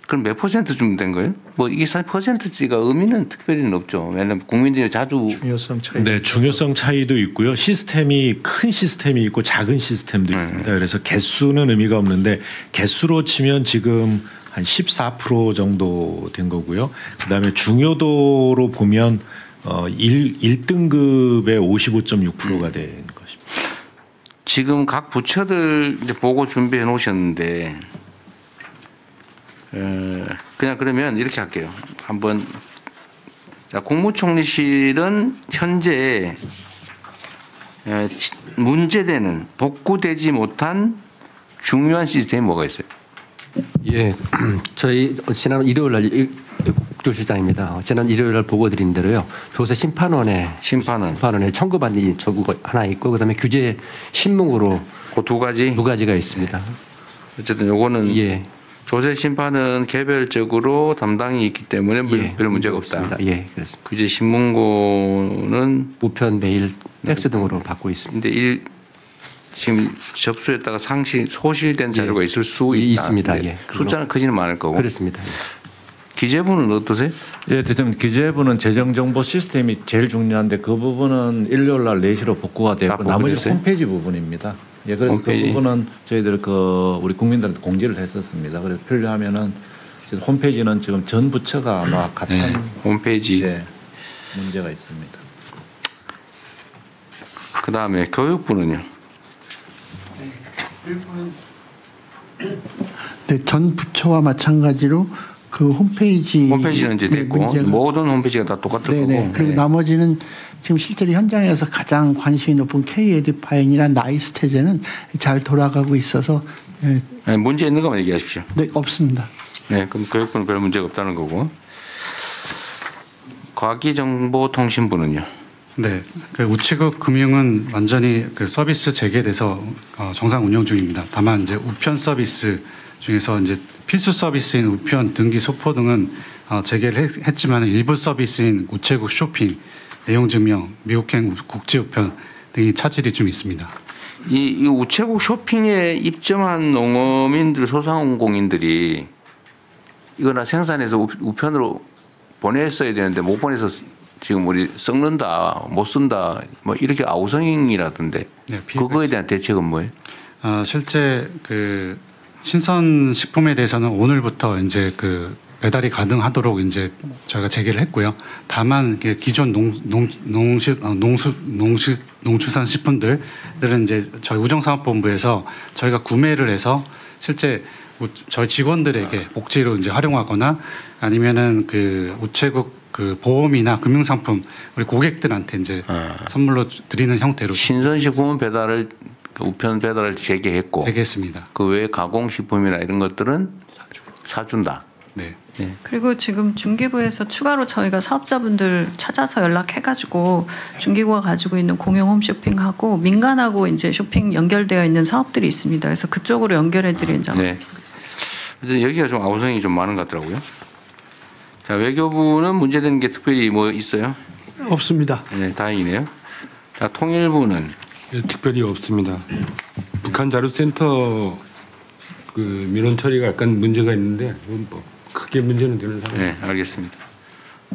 A: 그럼 몇 퍼센트 주면 된 거예요? 뭐 이게 사실 퍼센트지가 의미는 특별히는 없죠. 왜냐하면 국민들이 자주
C: 중요성 차이.
F: 네, 중요성 차이도 있고요. 시스템이 큰 시스템이 있고 작은 시스템도 있습니다. 그래서 개수는 의미가 없는데 개수로 치면 지금 한 14% 정도 된 거고요. 그다음에 중요도로 보면 1등급의 55.6%가 된 것입니다.
A: 지금 각 부처들 이제 보고 준비해 놓으셨는데 그냥 그러면 이렇게 할게요. 한번 자, 국무총리실은 현재 문제되는 복구되지 못한 중요한 시스템이 뭐가 있어요?
I: 예, 저희 지난 일요일 날 국조실장입니다. 지난 일요일 날 보고 드린 대로요. 조세 심판원에 청구받는 저구가 하나 있고 그다음에 규제 신문으로
A: 그 두 가지가
I: 있습니다.
A: 어쨌든 요거는
I: 예.
A: 조세 심판은 개별적으로 담당이 있기 때문에 별 문제가 없다.
I: 예, 그렇습니다.
A: 규제 신문고는
I: 우편, 메일, 팩스 등으로 받고 있습니다.
A: 근데 지금 접수했다가 소실된 자료가 있을 수 있다.
I: 있습니다. 예.
A: 숫자는 크지는 않을 거고.
I: 그렇습니다. 예.
A: 기재부는 어떠세요?
E: 예, 대통령 기재부는 재정정보 시스템이 제일 중요한데 그 부분은 일요일 날 4시로 복구가 되고 나머지
A: 복구됐어요?
E: 홈페이지 부분입니다. 예, 그래서
A: 홈페이지.
E: 그 부분은 저희들 우리 국민들한테 공지를 했었습니다. 그래서 필요하면은 홈페이지는 지금 전 부처가 아마 같은
A: 홈페이지.
E: 예, 문제가 있습니다.
A: 그 다음에 교육부는요?
J: 네, 전 부처와 마찬가지로 그
A: 홈페이지는 이제 됐고
J: 문제가
A: 모든 홈페이지가 다 똑같을
J: 네네.
A: 거고.
J: 그리고 나머지는 지금 실제로 현장에서 가장 관심이 높은 K-에듀파인이나 나이스테제는 잘 돌아가고 있어서
A: 네, 문제 있는 것만 얘기하십시오.
J: 네, 없습니다.
A: 네, 그럼 교육부는 별 문제가 없다는 거고. 과기정보통신부는요?
K: 네, 그 우체국 금융은 완전히 그 서비스 재개돼서 정상 운영 중입니다. 다만 이제 우편 서비스 중에서 이제 필수 서비스인 우편, 등기, 소포 등은 재개를 했지만 일부 서비스인 우체국 쇼핑, 내용 증명, 미국행 국제 우편 등이 차질이 좀 있습니다.
A: 이 우체국 쇼핑에 입점한 농어민들, 소상공인들이 이거나 생산해서 우편으로 보냈어야 되는데 못 보내서 지금 우리 썩는다, 못 쓴다, 뭐 이렇게 아우성이라던데.
K: 네,
A: 그거에 대한 대책은 뭐예요?
K: 실제 그 신선 식품에 대해서는 오늘부터 이제 그 배달이 가능하도록 이제 저희가 재개를 했고요. 다만 기존 농축산식품들은 이제 저희 우정사업본부에서 저희가 구매를 해서 실제 저희 직원들에게 복지로 이제 활용하거나 아니면은 그 우체국 그 보험이나 금융상품 우리 고객들한테 이제 선물로 드리는 형태로
A: 신선식품은 우편 배달을 재개했습니다. 그 외에 가공식품이나 이런 것들은 사준다.
K: 네.
A: 네.
L: 그리고 지금 중기부에서 추가로 저희가 사업자분들 찾아서 연락해가지고 중기부가 가지고 있는 공용 홈쇼핑하고 민간하고 이제 쇼핑 연결되어 있는 사업들이 있습니다. 그래서 그쪽으로 연결해드리는 작업.
A: 네. 여기가 좀 아우성이 좀 많은 것 같더라고요. 자, 외교부는 문제되는 게 특별히 뭐 있어요?
D: 없습니다.
A: 네, 다행이네요. 자, 통일부는
M: 특별히 없습니다. 북한 자료센터 그 민원 처리가 약간 문제가 있는데 뭐 크게 문제는 되는 상황.
A: 네, 알겠습니다.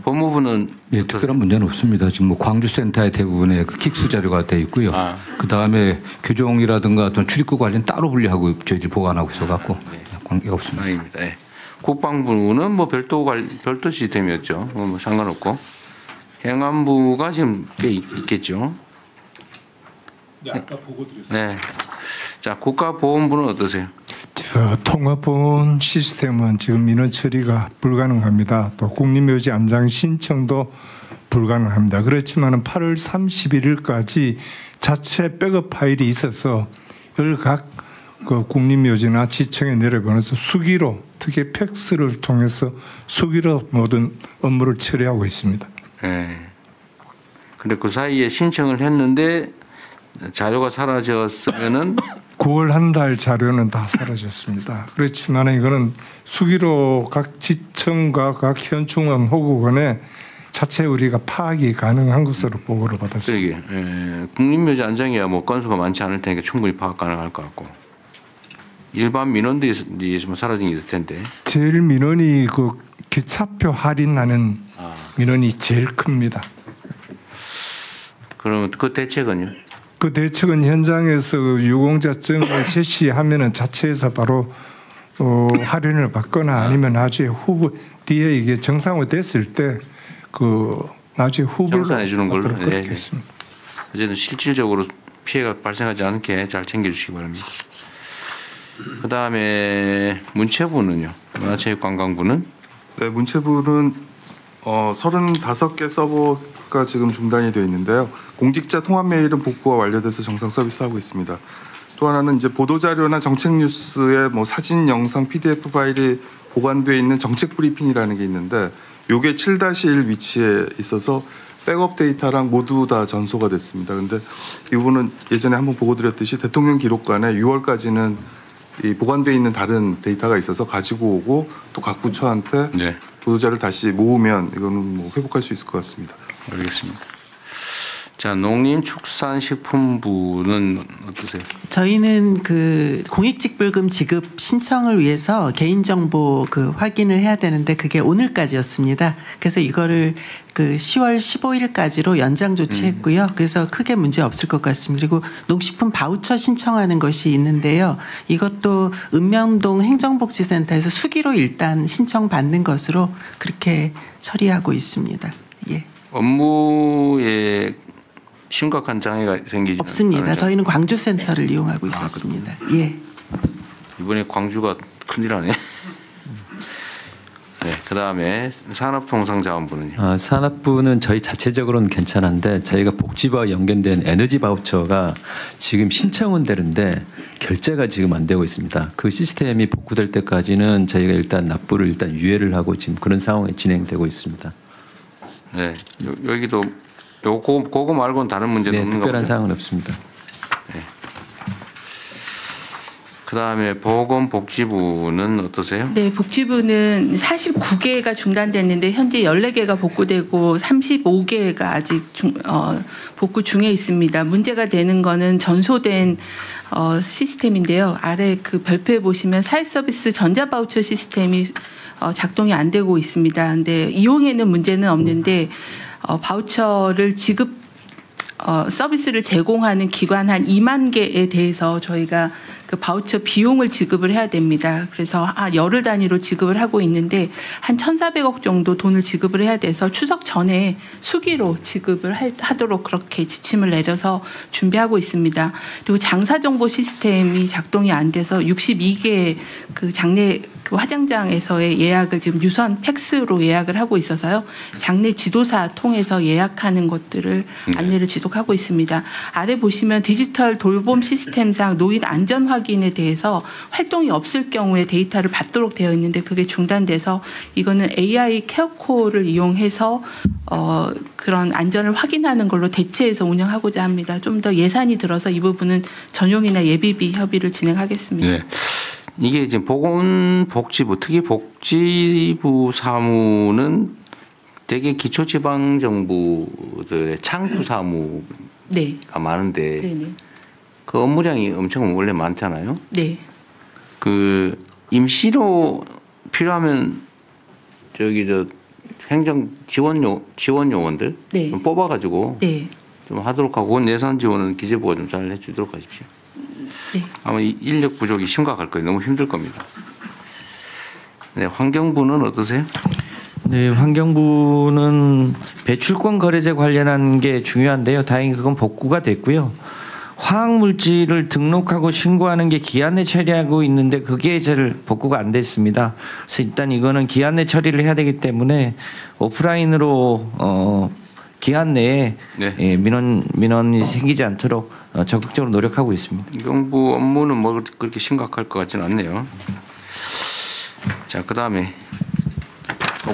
A: 법무부는
B: 예, 특별한 문제는 없습니다. 지금 뭐 광주센터의 대부분의 그 킥수 자료가 돼 있고요. 그 다음에 규정이라든가 어떤 출입국 관련 따로 분리하고 저희들이 보관하고 있어갖고 관계가 없습니다.
A: 아닙니다. 네. 국방부는 뭐 별도 시스템이었죠. 뭐 상관없고 행안부가 지금 꽤 있겠죠.
M: 네, 아까 보고 드렸습니다.
A: 네. 자, 국가보훈부는 어떠세요?
N: 통합보훈 시스템은 지금 민원 처리가 불가능합니다. 또 국립묘지 안장 신청도 불가능합니다. 그렇지만 8월 31일까지 자체 백업 파일이 있어서 이걸 각 그 국립묘지나 지청에 내려보내서 수기로 특히 팩스를 통해서 수기로 모든 업무를 처리하고 있습니다.
A: 네. 근데 그 사이에 신청을 했는데 자료가 사라졌으면은
N: 9월 한 달 자료는 다 사라졌습니다. 그렇지만 이거는 수기로 각 지청과 각 현충원 호구원에 자체 우리가 파악이 가능한 것으로 보고를 받았습니다.
A: 국립묘지 안장이야 뭐 건수가 많지 않을 테니까 충분히 파악 가능할 것 같고 일반 민원들이 사라진 게 있을 텐데.
N: 제일 민원이 그 기차표 할인하는 민원이 제일 큽니다.
A: 그러면 그 대책은요?
N: 그 대책은 현장에서 유공자증을 제시하면은 자체에서 바로 할인을 받거나 아니면 나중에 후보 뒤에 이게 정상화됐을 때 그 나중에 후보를
A: 정산해 주는 걸로
N: 그렇게 했습니다.
A: 어쨌든 실질적으로 피해가 발생하지 않게 잘 챙겨주시기 바랍니다. 그 다음에 문체부는요? 문화체육관광부는?
O: 네, 문체부는 35개 서버가 지금 중단이 되어 있는데요. 공직자 통합 메일은 복구가 완료돼서 정상 서비스하고 있습니다. 또 하나는 이제 보도자료나 정책 뉴스에 뭐 사진, 영상, PDF 파일이 보관되어 있는 정책 브리핑이라는 게 있는데 요게 7-1 위치에 있어서 백업 데이터랑 모두 다 전소가 됐습니다. 그런데 이 부분은 예전에 한번 보고 드렸듯이 대통령 기록관에 6월까지는 이 보관되어 있는 다른 데이터가 있어서 가지고 오고 또 각 부처한테 보도자를 다시 모으면 이거는 뭐 회복할 수 있을 것 같습니다.
A: 알겠습니다. 자, 농림축산식품부는 어떠세요?
P: 저희는 그 공익직불금 지급 신청을 위해서 개인정보 그 확인을 해야 되는데 그게 오늘까지였습니다. 그래서 이거를 그 10월 15일까지로 연장 조치했고요. 그래서 크게 문제 없을 것 같습니다. 그리고 농식품 바우처 신청하는 것이 있는데요. 이것도 읍면동 행정복지센터에서 수기로 일단 신청받는 것으로 그렇게 처리하고 있습니다. 예.
A: 업무에 심각한 장애가 생기지
P: 없습니다. 저희는 광주센터를 이용하고 있었습니다. 예.
A: 이번에 광주가 큰일하네. 네, 그다음에 산업통상자원부는요.
Q: 산업부는 저희 자체적으로는 괜찮은데 저희가 복지부와 연결된 에너지 바우처가 지금 신청은 되는데 결제가 지금 안 되고 있습니다. 그 시스템이 복구될 때까지는 저희가 일단 납부를 일단 유예를 하고 지금 그런 상황이 진행되고 있습니다.
A: 네, 여기도 그거 말고는 다른 문제는 없는 것 같아요.
Q: 특별한 사항은 없습니다.
A: 네. 그다음에 보건복지부는 어떠세요?
R: 네, 복지부는 49개가 중단됐는데 현재 14개가 복구되고 35개가 아직 복구 중에 있습니다. 문제가 되는 거는 전소된 시스템인데요. 아래 그 별표에 보시면 사회서비스 전자바우처 시스템이 작동이 안 되고 있습니다. 근데 이용에는 문제는 없는데 바우처를 지급 서비스를 제공하는 기관 한 2만 개에 대해서 저희가 그 바우처 비용을 지급을 해야 됩니다. 그래서 열흘 단위로 지급을 하고 있는데 한 1,400억 정도 돈을 지급을 해야 돼서 추석 전에 수기로 지급을 하도록 그렇게 지침을 내려서 준비하고 있습니다. 그리고 장사정보 시스템이 작동이 안 돼서 62개 그 장례 그 화장장에서의 예약을 지금 유선 팩스로 예약을 하고 있어서요. 장례 지도사 통해서 예약하는 것들을 안내를 지속하고 있습니다. 아래 보시면 디지털 돌봄 시스템상 노인 안전 확인에 대해서 활동이 없을 경우에 데이터를 받도록 되어 있는데 그게 중단돼서 이거는 AI 케어콜을 이용해서 그런 안전을 확인하는 걸로 대체해서 운영하고자 합니다. 좀 더 예산이 들어서 이 부분은 전용이나 예비비 협의를 진행하겠습니다.
A: 네. 이게 지금 보건복지부 특히 복지부 사무는 대개 기초지방정부들의 창구 사무가 많은데 그 업무량이 엄청 원래 많잖아요.
R: 네.
A: 그 임시로 필요하면 행정 지원 요원들 좀 뽑아가지고 좀 하도록 하고 그건 예산 지원은 기재부가 좀 잘 해주도록 하십시오.
R: 네.
A: 아마 인력 부족이 심각할 거예요. 너무 힘들 겁니다. 네, 환경부는 어떠세요?
S: 네, 환경부는 배출권 거래제 관련한 게 중요한데요. 다행히 그건 복구가 됐고요. 화학물질을 등록하고 신고하는 게 기한 내 처리하고 있는데 그게 잘 복구가 안 됐습니다. 그래서 일단 이거는 기한 내 처리를 해야 되기 때문에 오프라인으로 기한 내에 민원이 생기지 않도록 적극적으로 노력하고 있습니다.
A: 환경부 업무는 뭐 그렇게 심각할 것 같지는 않네요. 자, 그다음에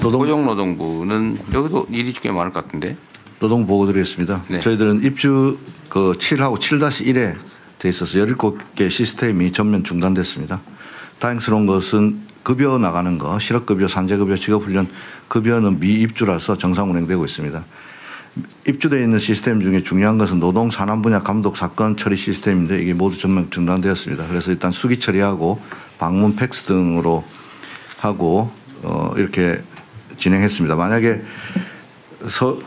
A: 고용노동부는 여기도 일이 꽤 많을 것 같은데.
T: 노동 보고 드리겠습니다. 저희들은 입주 그 7하고 7-1에 돼 있어서 17개 시스템이 전면 중단됐습니다. 다행스러운 것은 급여 나가는 거, 실업급여, 산재급여, 직업훈련 급여는 미입주라서 정상 운행되고 있습니다. 입주되어 있는 시스템 중에 중요한 것은 노동 산안 분야 감독 사건 처리 시스템인데 이게 모두 전면 중단되었습니다. 그래서 일단 수기 처리하고 방문 팩스 등으로 하고 이렇게 진행했습니다. 만약에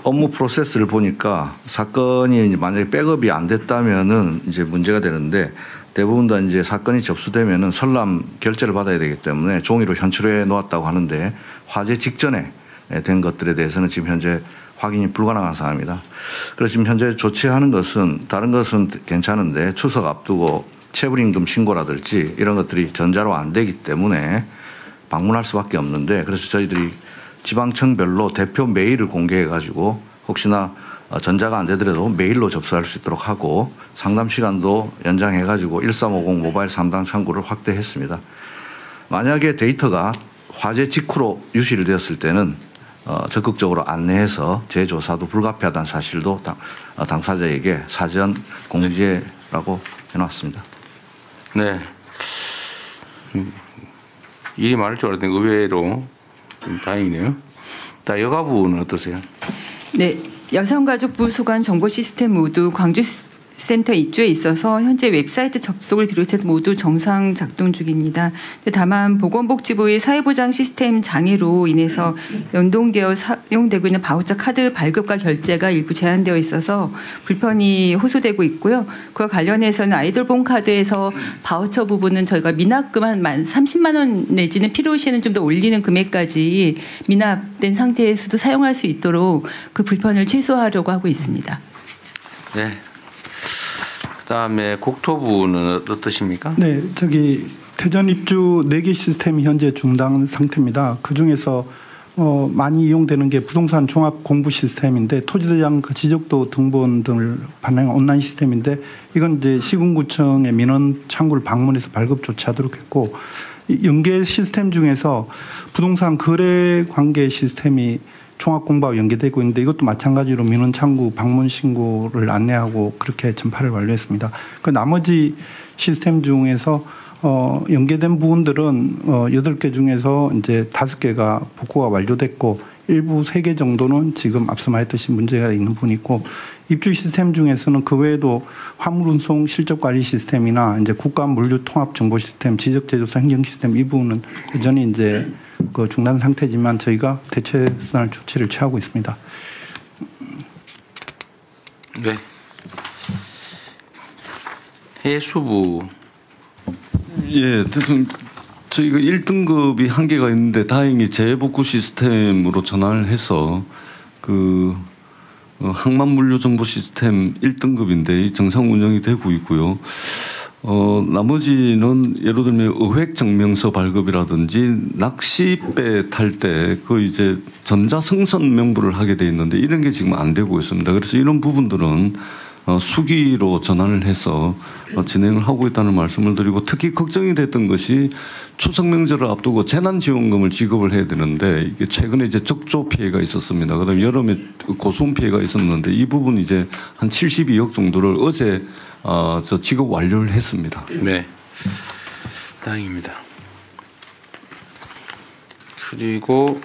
T: 업무 프로세스를 보니까 사건이 만약에 백업이 안 됐다면은 이제 문제가 되는데 대부분 다 이제 사건이 접수되면은 설람 결재를 받아야 되기 때문에 종이로 현출해 놓았다고 하는데 화재 직전에 된 것들에 대해서는 지금 현재 확인이 불가능한 상황입니다. 그래서 지금 현재 조치하는 것은 다른 것은 괜찮은데 추석 앞두고 체불임금 신고라든지 이런 것들이 전자로 안 되기 때문에 방문할 수밖에 없는데 그래서 저희들이 지방청별로 대표 메일을 공개해 가지고 혹시나 전자가 안 되더라도 메일로 접수할 수 있도록 하고 상담 시간도 연장해 가지고 1350 모바일 상담 창구를 확대했습니다. 만약에 데이터가 화재 직후로 유실되었을 때는 적극적으로 안내해서 재조사도 불가피하다는 사실도 당사자에게 사전 공지라고 해놨습니다.
A: 네. 일이 많을 줄 알았더니 의외로 좀 다행이네요. 다 여가부는 어떠세요?
U: 네. 여성가족부 소관 정보 시스템 모두 광주 센터 입주에 있어서 현재 웹사이트 접속을 비롯해서 모두 정상 작동 중입니다. 다만 보건복지부의 사회보장 시스템 장애로 인해서 연동되어 사용되고 있는 바우처 카드 발급과 결제가 일부 제한되어 있어서 불편이 호소되고 있고요. 그와 관련해서는 아이돌봄 카드에서 바우처 부분은 저희가 미납금 한 30만 원 내지는 필요시에는 좀 더 올리는 금액까지 미납된 상태에서도 사용할 수 있도록 그 불편을 최소화하려고 하고 있습니다.
A: 네. 그다음에 국토부는 어떠십니까?
V: 네, 대전 입주 4개 시스템이 현재 중단 상태입니다. 그 중에서 많이 이용되는 게 부동산 종합 공부 시스템인데 토지대장 그 지적도 등본 등을 반영한 온라인 시스템인데 이건 이제 시군구청의 민원 창구를 방문해서 발급 조치하도록 했고 연계 시스템 중에서 부동산 거래 관계 시스템이 종합공부와 연계되고 있는데 이것도 마찬가지로 민원 창구 방문 신고를 안내하고 그렇게 전파를 완료했습니다. 그 나머지 시스템 중에서 연계된 부분들은 8개 중에서 이제 5개가 복구가 완료됐고 일부 3개 정도는 지금 앞서 말했듯이 문제가 있는 부분이 있고 입주 시스템 중에서는 그 외에도 화물 운송 실적 관리 시스템이나 이제 국가 물류 통합 정보 시스템, 지적 제조사 행정 시스템 이 부분은 여전히 이제 그 중단 상태지만 저희가 대체 수단을 조치를 취하고 있습니다.
A: 네. 해수부.
W: 예, 대통령 저희가 1등급이 한계가 있는데 다행히 재복구 시스템으로 전환을 해서 그 항만 물류 정보 시스템 1등급인데 정상 운영이 되고 있고요. 나머지는 예를 들면 의획 증명서 발급이라든지 낚시배 탈 때 그 이제 전자승선 명부를 하게 돼 있는데 이런 게 지금 안 되고 있습니다. 그래서 이런 부분들은 수기로 전환을 해서 진행을 하고 있다는 말씀을 드리고 특히 걱정이 됐던 것이 추석 명절을 앞두고 재난지원금을 지급을 해야 되는데 이게 최근에 이제 적조 피해가 있었습니다. 그다음에 여름에 고수온 피해가 있었는데 이 부분 이제 한 72억 정도를 어제 지급 완료를 했습니다.
A: 네, 다행입니다. 그리고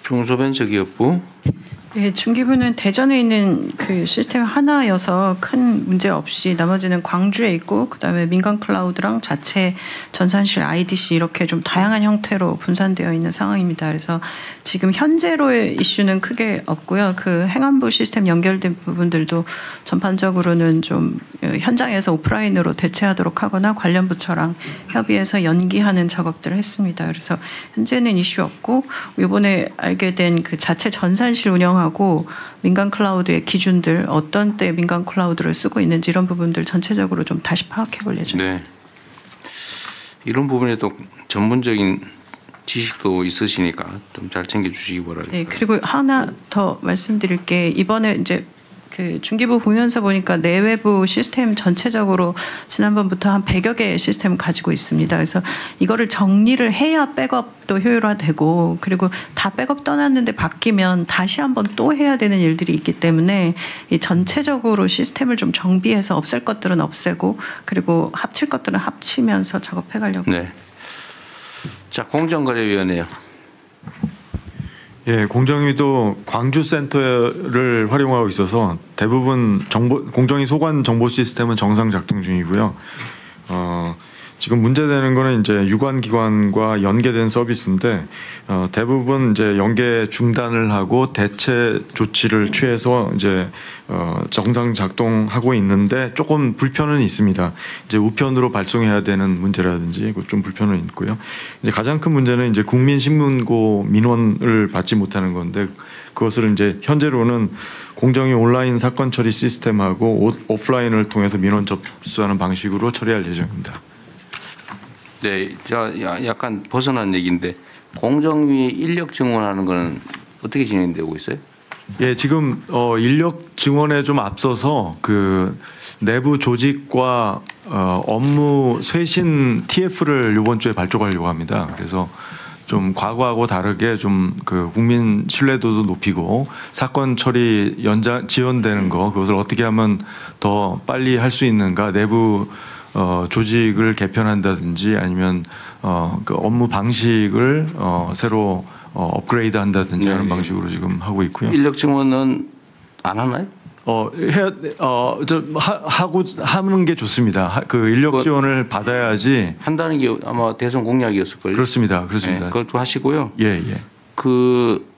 A: 중소벤처기업부.
L: 네, 중기부는 대전에 있는 그 시스템 하나여서 큰 문제 없이 나머지는 광주에 있고 그다음에 민간 클라우드랑 자체 전산실 IDC 이렇게 좀 다양한 형태로 분산되어 있는 상황입니다. 그래서 지금 현재로의 이슈는 크게 없고요. 그 행안부 시스템 연결된 부분들도 전반적으로는 좀 현장에서 오프라인으로 대체하도록 하거나 관련 부처랑 협의해서 연기하는 작업들을 했습니다. 그래서 현재는 이슈 없고 이번에 알게 된 그 자체 전산실 운영하고 민간 클라우드의 기준들 어떤 때 민간 클라우드를 쓰고 있는지 이런 부분들 전체적으로 좀 다시 파악해 볼 예정입니다.
A: 네. 이런 부분에도 전문적인 지식도 있으시니까 좀 잘 챙겨 주시기 바랍니다.
L: 네, 그리고 하나 더 말씀드릴 게 이번에 이제 그 중기부 보면서 보니까 내외부 시스템 전체적으로 지난번부터 한 100여 개의 시스템을 가지고 있습니다. 그래서 이거를 정리를 해야 백업도 효율화되고 그리고 다 백업 떠났는데 바뀌면 다시 한번 또 해야 되는 일들이 있기 때문에 이 전체적으로 시스템을 좀 정비해서 없앨 것들은 없애고 그리고 합칠 것들은 합치면서 작업해 가려고.
A: 네. 자, 공정거래위원회요.
C: 예, 공정위도 광주 센터를 활용하고 있어서 대부분 공정위 소관 정보 시스템은 정상 작동 중이고요. 지금 문제되는 거는 이제 유관기관과 연계된 서비스인데 대부분 이제 연계 중단을 하고 대체 조치를 취해서 이제 정상 작동하고 있는데 조금 불편은 있습니다. 이제 우편으로 발송해야 되는 문제라든지 좀 불편은 있고요. 이제 가장 큰 문제는 이제 국민신문고 민원을 받지 못하는 건데 그것을 이제 현재로는 공정위 온라인 사건 처리 시스템하고 오프라인을 통해서 민원 접수하는 방식으로 처리할 예정입니다.
A: 네, 약간 벗어난 얘기인데 공정위 인력 증원하는 거는 어떻게 진행되고 있어요?
C: 예, 지금 인력 증원에 좀 앞서서 그 내부 조직과 업무 쇄신 TF를 이번 주에 발족하려고 합니다. 그래서 좀 과거하고 다르게 좀 그 국민 신뢰도도 높이고 사건 처리 지연되는 거 그것을 어떻게 하면 더 빨리 할 수 있는가 내부 조직을 개편한다든지 아니면 그 업무 방식을 새로 업그레이드 한다든지 하는 방식으로 지금 하고 있고요.
A: 인력 증원은 안 하나요?
C: 하는 게 좋습니다. 그 인력 지원을 받아야지
A: 한다는 게 아마 대선 공약이었을 거예요.
C: 그렇습니다.
A: 네, 그것도 하시고요.
C: 예.
A: 그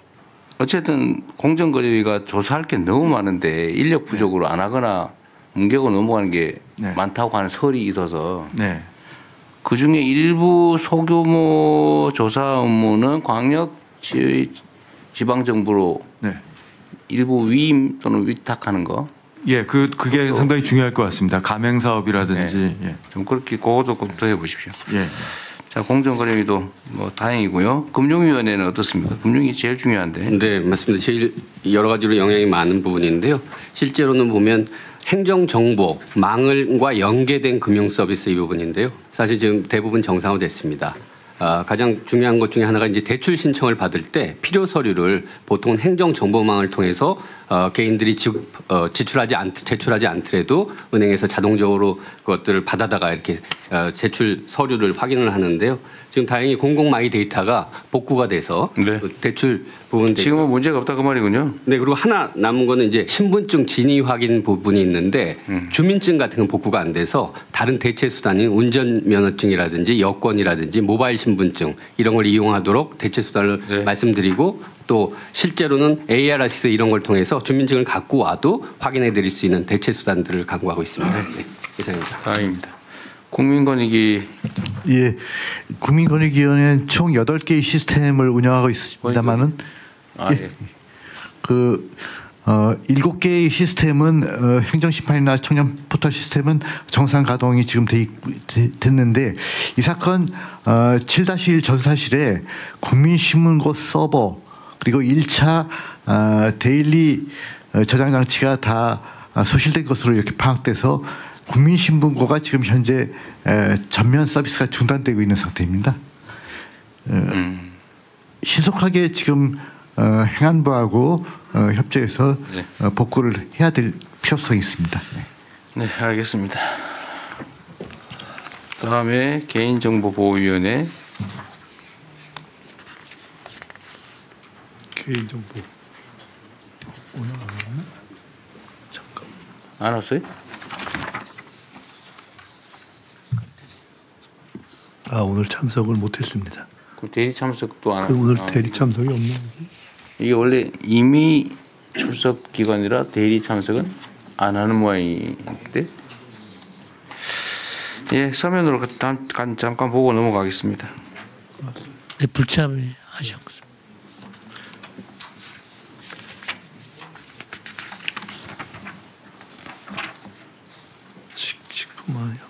A: 어쨌든 공정거래위가 조사할 게 너무 많은데 인력 부족으로 안 하거나 뭉개고 넘어가는 게 많다고 하는 설이 있어서 그 중에 일부 소규모 조사 업무는 광역 지방정부로 일부 위임 또는 위탁하는 거.
C: 예, 그게 상당히 중요할 것 같습니다. 가맹 사업이라든지
A: 좀 그렇게 그것도 검토해 보십시오.
C: 예.
A: 자, 공정거래위도 뭐 다행이고요. 금융위원회는 어떻습니까? 금융이 제일 중요한데.
G: 네, 맞습니다. 제일 여러 가지로 영향이 많은 부분인데요. 실제로는 보면 행정정보망과 연계된 금융서비스 이 부분인데요. 사실 지금 대부분 정상화됐습니다. 가장 중요한 것 중에 하나가 이제 대출 신청을 받을 때 필요 서류를 보통 행정정보망을 통해서 개인들이 제출하지 않더라도 은행에서 자동적으로 그것들을 받아다가 이렇게 제출 서류를 확인을 하는데요. 지금 다행히 공공마이 데이터가 복구가 돼서 그 대출 부분
A: 지금은 문제가 없다 그 말이군요.
G: 네, 그리고 하나 남은 거는 이제 신분증 진위 확인 부분이 있는데 주민증 같은 건 복구가 안 돼서 다른 대체 수단인 운전면허증이라든지 여권이라든지 모바일 신분증 이런 걸 이용하도록 대체 수단을 말씀드리고 또 실제로는 ARS 이런 걸 통해서 주민증을 갖고 와도 확인해 드릴 수 있는 대체 수단들을 강구하고 있습니다. 네, 이상입니다.
A: 다행입니다. 국민권익위.
H: 예, 국민권익위원회는 총 8개의 시스템을 운영하고 있습니다만은 그 7개의 시스템은 행정심판이나 청년 포털 시스템은 정상 가동이 지금 됐는데 이 사건 7-1 전사실에 국민신문고 서버 그리고 1차 데일리 저장 장치가 다 소실된 것으로 이렇게 파악돼서 국민신문고가 지금 현재 전면 서비스가 중단되고 있는 상태입니다. 신속하게 지금 행안부하고 협조해서 복구를 해야 될 필요성이 있습니다.
A: 네, 알겠습니다. 다음에 개인정보보호위원회.
V: 개인정보 오늘 안 왔나? 잠깐.
A: 안 왔어요?
V: 오늘 참석을 못했습니다.
A: 그 대리 참석도 안.
V: 오늘 대리 참석이 없나?
A: 이게 원래 임의 출석 기관이라 대리 참석은 안 하는 모양인데. 예, 서면으로 잠깐 보고 넘어가겠습니다.
X: 네, 불참해 하셨습니다.
V: 식품화요.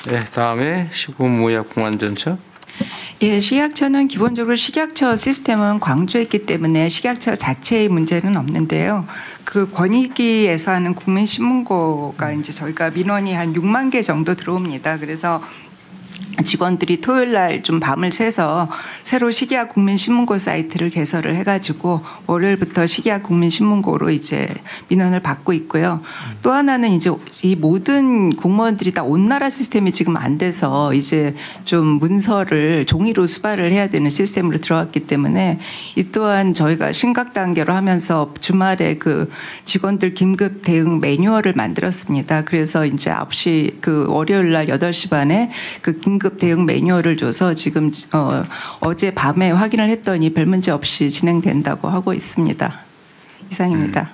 A: 네, 다음에 식품무약공안전처.
E: 예, 식약처는 기본적으로 식약처 시스템은 광주에 있기 때문에 식약처 자체의 문제는 없는데요. 그 권익위에서 하는 국민신문고가 이제 저희가 민원이 한 6만 개 정도 들어옵니다. 그래서 직원들이 토요일 날 좀 밤을 새서 새로 식약 국민신문고 사이트를 개설을 해가지고 월요일부터 식약 국민신문고로 이제 민원을 받고 있고요. 또 하나는 이제 이 모든 공무원들이 다 온나라 시스템이 지금 안 돼서 이제 좀 문서를 종이로 수발을 해야 되는 시스템으로 들어왔기 때문에 이 또한 저희가 심각 단계로 하면서 주말에 그 직원들 긴급 대응 매뉴얼을 만들었습니다. 그래서 이제 9시 그 월요일 날 8시 반에 그 긴급 대응 매뉴얼을 줘서 지금 어제 밤에 확인을 했더니 별 문제 없이 진행된다고 하고 있습니다. 이상입니다.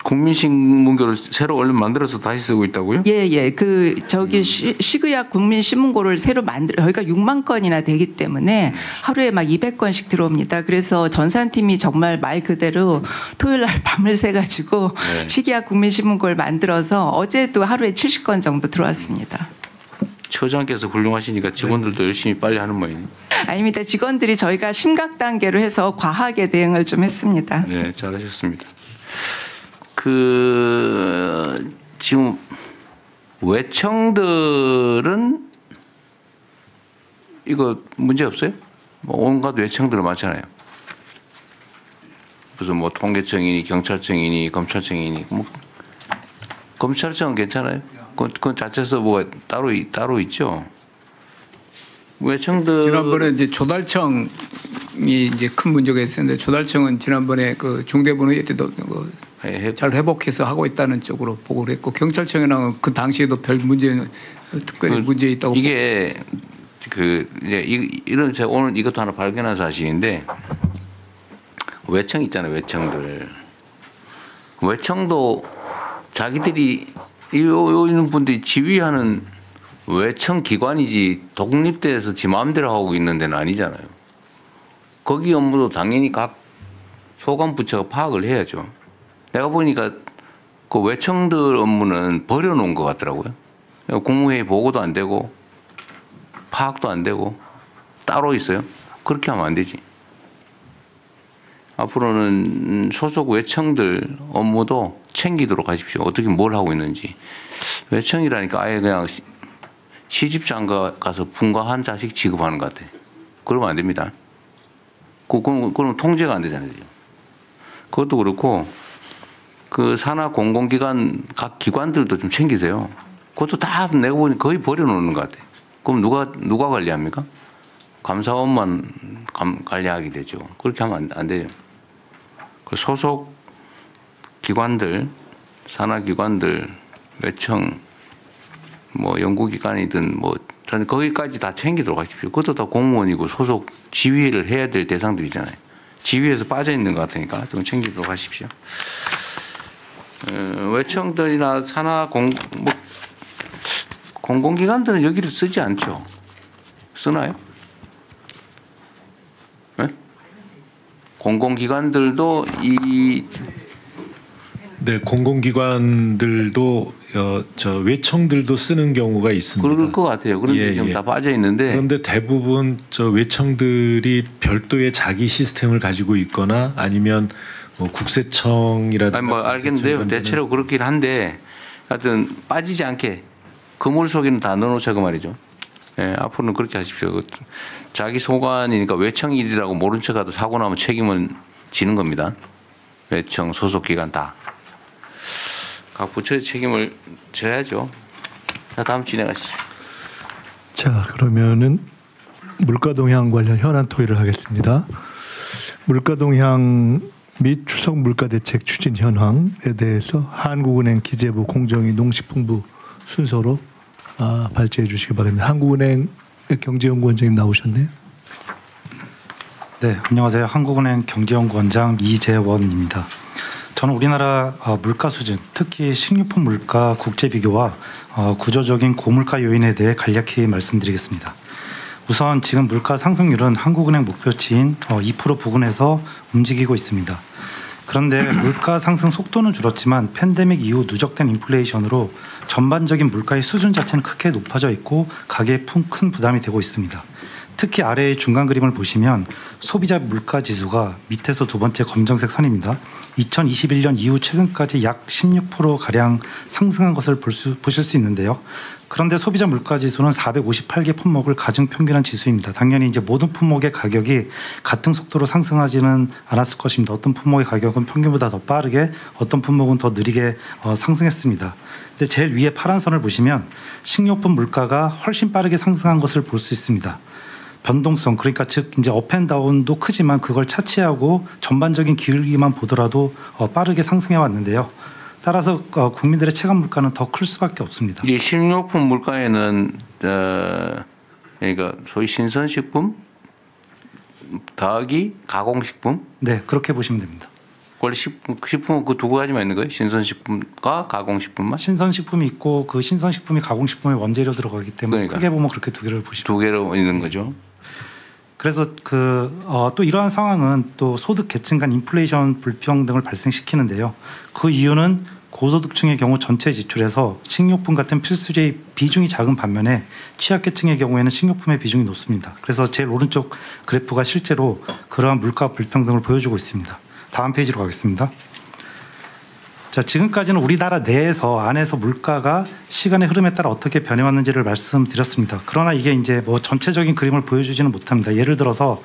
A: 국민신문고를 새로 얼른 만들어서 다시 쓰고 있다고요?
E: 예. 그 저기 식의약 국민신문고를 새로 저희가 6만 건이나 되기 때문에 하루에 막 200건씩 들어옵니다. 그래서 전산팀이 정말 말 그대로 토요일 날 밤을 새가지고
A: 네.
E: 식의약 국민신문고를 만들어서 어제도 하루에 70건 정도 들어왔습니다.
A: 처장께서 훌륭하시니까 직원들도 열심히 빨리 하는 모양이에요.
E: 아닙니다. 직원들이 저희가 심각 단계로 해서 과하게 대응을 좀 했습니다.
A: 네, 잘하셨습니다. 그 지금 외청들은 이거 문제 없어요? 뭐 온갖 외청들 많잖아요. 무슨 뭐 통계청이니 경찰청이니 검찰청이니 뭐 검찰청은 괜찮아요? 그건 자체 서버가 따로 있죠. 외청들
F: 지난번에 이제 조달청이 이제 큰 문제가 있었는데 조달청은 지난번에 그 중대본회의 때도 잘 회복해서 하고 있다는 쪽으로 보고를 했고 경찰청이랑 그 당시에도 별 문제는 특별히 문제 있다고
A: 이게 그 이제 이런 제가 오늘 이것도 하나 발견한 사실인데 외청 있잖아요. 외청들 외청도 자기들이 있는 분들이 지휘하는 외청 기관이지 독립돼서 지 마음대로 하고 있는 데는 아니잖아요. 거기 업무도 당연히 각 소관 부처가 파악을 해야죠. 내가 보니까 그 외청들 업무는 버려놓은 것 같더라고요. 국무회의 보고도 안 되고 파악도 안 되고 따로 있어요. 그렇게 하면 안 되지. 앞으로는 소속 외청들 업무도 챙기도록 하십시오. 어떻게 뭘 하고 있는지. 외청이라니까 아예 그냥 시집장가 가서 분가한 자식 취급하는 것 같아. 그러면 안 됩니다. 그럼 통제가 안 되잖아요. 그것도 그렇고 그 산하 공공기관 각 기관들도 좀 챙기세요. 그것도 다 내가 보니 거의 버려놓는 것 같아. 그럼 누가 관리합니까? 감사원만 관리하게 되죠. 그렇게 하면 안 돼요. 그 소속 기관들, 산하기관들, 외청, 뭐 연구기관이든 뭐 저는 거기까지 다 챙기도록 하십시오. 그것도 다 공무원이고 소속 지휘를 해야 될 대상들이잖아요. 지휘에서 빠져 있는 것 같으니까 좀 챙기도록 하십시오. 외청들이나 산하 공공기관들은 여기를 쓰지 않죠. 쓰나요? 네? 공공기관들도
I: 네, 공공기관들도 저 외청들도 쓰는 경우가 있습니다.
A: 그럴 것 같아요. 그런데 지금 다 빠져 있는데.
I: 그런데 대부분 저 외청들이 별도의 자기 시스템을 가지고 있거나 아니면 뭐 국세청이라든가.
A: 아니 뭐 알겠는데요. 대체로 그렇긴 한데 하여튼 빠지지 않게 그물 속에는 다 넣어놓자고 말이죠. 예, 앞으로는 그렇게 하십시오. 자기 소관이니까 외청 일이라고 모른 척하다 사고 나면 책임은 지는 겁니다. 외청 소속 기관 다. 각 부처의 책임을 져야죠. 자, 다음 진행하시죠.
J: 자, 그러면은 물가 동향 관련 현안 토의를 하겠습니다. 물가 동향 및 추석 물가 대책 추진 현황에 대해서 한국은행 기재부 공정위 농식품부 순서로 발제해 주시기 바랍니다. 한국은행 경제연구원장님 나오셨네요.
Y: 네, 안녕하세요. 한국은행 경제연구원장 이재원입니다. 저는 우리나라 물가 수준, 특히 식료품 물가 국제 비교와 구조적인 고물가 요인에 대해 간략히 말씀드리겠습니다. 우선 지금 물가 상승률은 한국은행 목표치인 2% 부근에서 움직이고 있습니다. 그런데 물가 상승 속도는 줄었지만 팬데믹 이후 누적된 인플레이션으로 전반적인 물가의 수준 자체는 크게 높아져 있고 가계에 큰 부담이 되고 있습니다. 특히 아래의 중간 그림을 보시면 소비자 물가 지수가 밑에서 두 번째 검정색 선입니다. 2021년 이후 최근까지 약 16% 가량 상승한 것을 보실 수 있는데요. 그런데 소비자 물가 지수는 458개 품목을 가중 평균한 지수입니다. 당연히 이제 모든 품목의 가격이 같은 속도로 상승하지는 않았을 것입니다. 어떤 품목의 가격은 평균보다 더 빠르게, 어떤 품목은 더 느리게 상승했습니다. 근데 제일 위에 파란 선을 보시면 식료품 물가가 훨씬 빠르게 상승한 것을 볼 수 있습니다. 변동성, 그러니까 즉 이제 업앤다운도 크지만 그걸 차치하고 전반적인 기울기만 보더라도 빠르게 상승해 왔는데요. 따라서 국민들의 체감 물가는 더 클 수밖에 없습니다.
A: 이 식료품 물가에는 그러니까 소위 신선식품 더하기 가공식품?
Y: 네, 그렇게 보시면 됩니다.
A: 원래 식품은 그 두 가지만 있는 거예요? 신선식품과 가공식품만?
Y: 신선식품이 있고 그 신선식품이 가공식품의 원재료 들어가기 때문에
A: 그러니까.
Y: 크게 보면 그렇게 두 개를 보시면
A: 두 개로 있는 거죠.
Y: 그래서 또 이러한 상황은 또 소득 계층 간 인플레이션 불평등을 발생시키는데요. 그 이유는 고소득층의 경우 전체 지출에서 식료품 같은 필수재의 비중이 작은 반면에 취약계층의 경우에는 식료품의 비중이 높습니다. 그래서 제일 오른쪽 그래프가 실제로 그러한 물가 불평등을 보여주고 있습니다. 다음 페이지로 가겠습니다. 자, 지금까지는 우리나라 내에서 안에서 물가가 시간의 흐름에 따라 어떻게 변해왔는지를 말씀드렸습니다. 그러나 이게 이제 뭐 전체적인 그림을 보여주지는 못합니다. 예를 들어서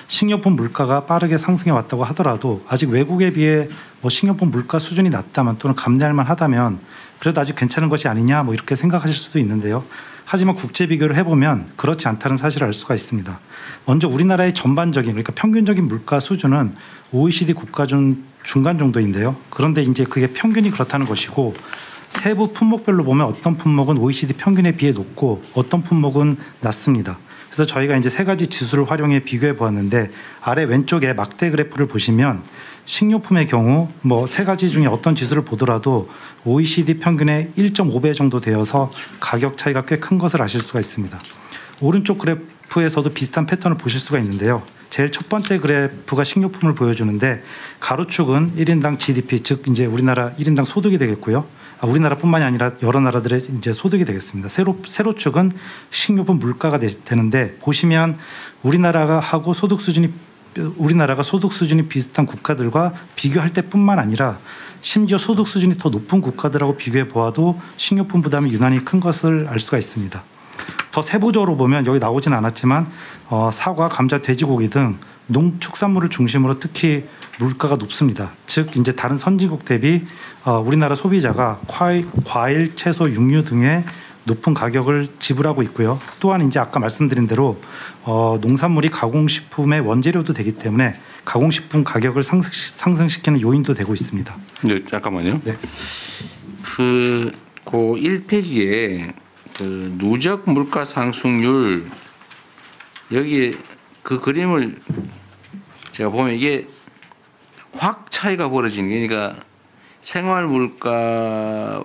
Y: 식료품 물가가 빠르게 상승해 왔다고 하더라도 아직 외국에 비해 뭐 식료품 물가 수준이 낮다면 또는 감내할 만하다면 그래도 아직 괜찮은 것이 아니냐 뭐 이렇게 생각하실 수도 있는데요. 하지만 국제 비교를 해보면 그렇지 않다는 사실을 알 수가 있습니다. 먼저 우리나라의 전반적인 그러니까 평균적인 물가 수준은 OECD 국가 중 중간 정도인데요. 그런데 이제 그게 평균이 그렇다는 것이고 세부 품목별로 보면 어떤 품목은 OECD 평균에 비해 높고 어떤 품목은 낮습니다. 그래서 저희가 이제 세 가지 지수를 활용해 비교해 보았는데 아래 왼쪽에 막대 그래프를 보시면 식료품의 경우 뭐 세 가지 중에 어떤 지수를 보더라도 OECD 평균의 1.5배 정도 되어서 가격 차이가 꽤 큰 것을 아실 수가 있습니다. 오른쪽 그래프에서도 비슷한 패턴을 보실 수가 있는데요. 제일 첫 번째 그래프가 식료품을 보여주는데 가로축은 1인당 GDP 즉 이제 우리나라 1인당 소득이 되겠고요. 우리나라뿐만이 아니라 여러 나라들의 이제 소득이 되겠습니다. 세로축은 식료품 물가가 되는데 보시면 우리나라가 소득 수준이 비슷한 국가들과 비교할 때뿐만 아니라 심지어 소득 수준이 더 높은 국가들하고 비교해 보아도 식료품 부담이 유난히 큰 것을 알 수가 있습니다. 더 세부적으로 보면 여기 나오진 않았지만 사과, 감자, 돼지고기 등 농축산물을 중심으로 특히 물가가 높습니다. 즉 이제 다른 선진국 대비 우리나라 소비자가 과일, 채소, 육류 등의 높은 가격을 지불하고 있고요. 또한 이제 아까 말씀드린 대로 농산물이 가공식품의 원재료도 되기 때문에 가공식품 가격을 상승시키는 요인도 되고 있습니다.
A: 네, 잠깐만요.
Y: 네.
A: 그 1페이지에 그 누적 물가 상승률 여기에 그 그림을 제가 보면 이게 확 차이가 벌어지는 게 그러니까 생활 물가보다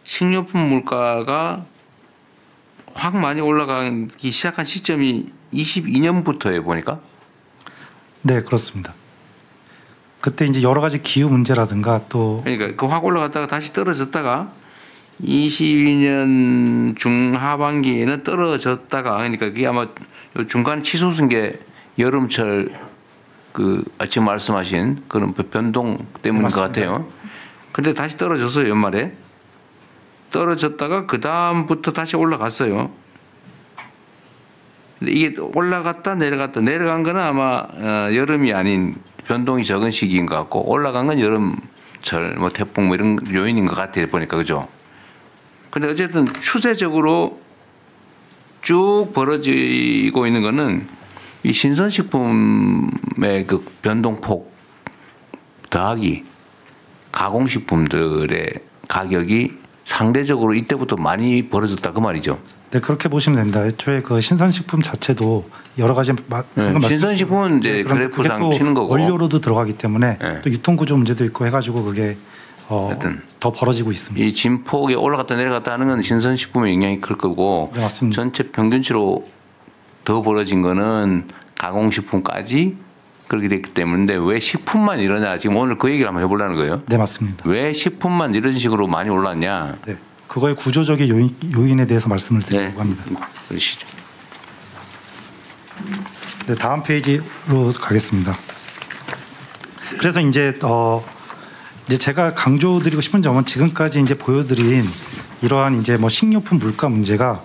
A: 식료품 물가가 확 많이 올라가기 시작한 시점이 22년부터예요 보니까.
Y: 네, 그렇습니다. 그때 이제 여러 가지 기후 문제라든가 또
A: 그러니까 그 확 올라갔다가 다시 떨어졌다가 22년 중하반기에는 떨어졌다가 그러니까 그게 아마 중간 치솟은 게 여름철 그 지금 말씀하신 그런 변동 때문인 것 같아요. 근데 다시 떨어졌어요 연말에. 떨어졌다가 그 다음부터 다시 올라갔어요. 근데 이게 올라갔다 내려간 거는 아마 여름이 아닌 변동이 적은 시기인 것 같고 올라간 건 여름철 뭐 태풍 뭐 이런 요인인 것 같아요 보니까 그죠. 근데 어쨌든 추세적으로 쭉 벌어지고 있는 거는 이 신선식품의 그 변동폭 더하기 가공식품들의 가격이 상대적으로 이때부터 많이 벌어졌다 그 말이죠.
Y: 네, 그렇게 보시면 됩니다. 애초에 그 신선식품 자체도 여러 가지
A: 신선식품은 이제 그래프상 치는 거고
Y: 원료로도 들어가기 때문에 또 유통구조 문제도 있고 해가지고 그게 더 벌어지고 있습니다.
A: 이 진폭이 올라갔다 내려갔다 하는 건 신선식품의 영향이 클 거고
Y: 네, 맞습니다.
A: 전체 평균치로 더 벌어진 거는 가공식품까지 그렇게 됐기 때문에 왜 식품만 이러냐 지금 오늘 그 얘기를 한번 해보려는 거예요.
Y: 네, 맞습니다.
A: 왜 식품만 이런 식으로 많이 올랐냐.
Y: 네, 그거의 구조적인 요인에 대해서 말씀을 드리려고 합니다.
A: 그러시죠.
Y: 네, 다음 페이지로 가겠습니다. 그래서 이제 제가 강조드리고 싶은 점은 지금까지 이제 보여드린 이러한 이제 뭐 식료품 물가 문제가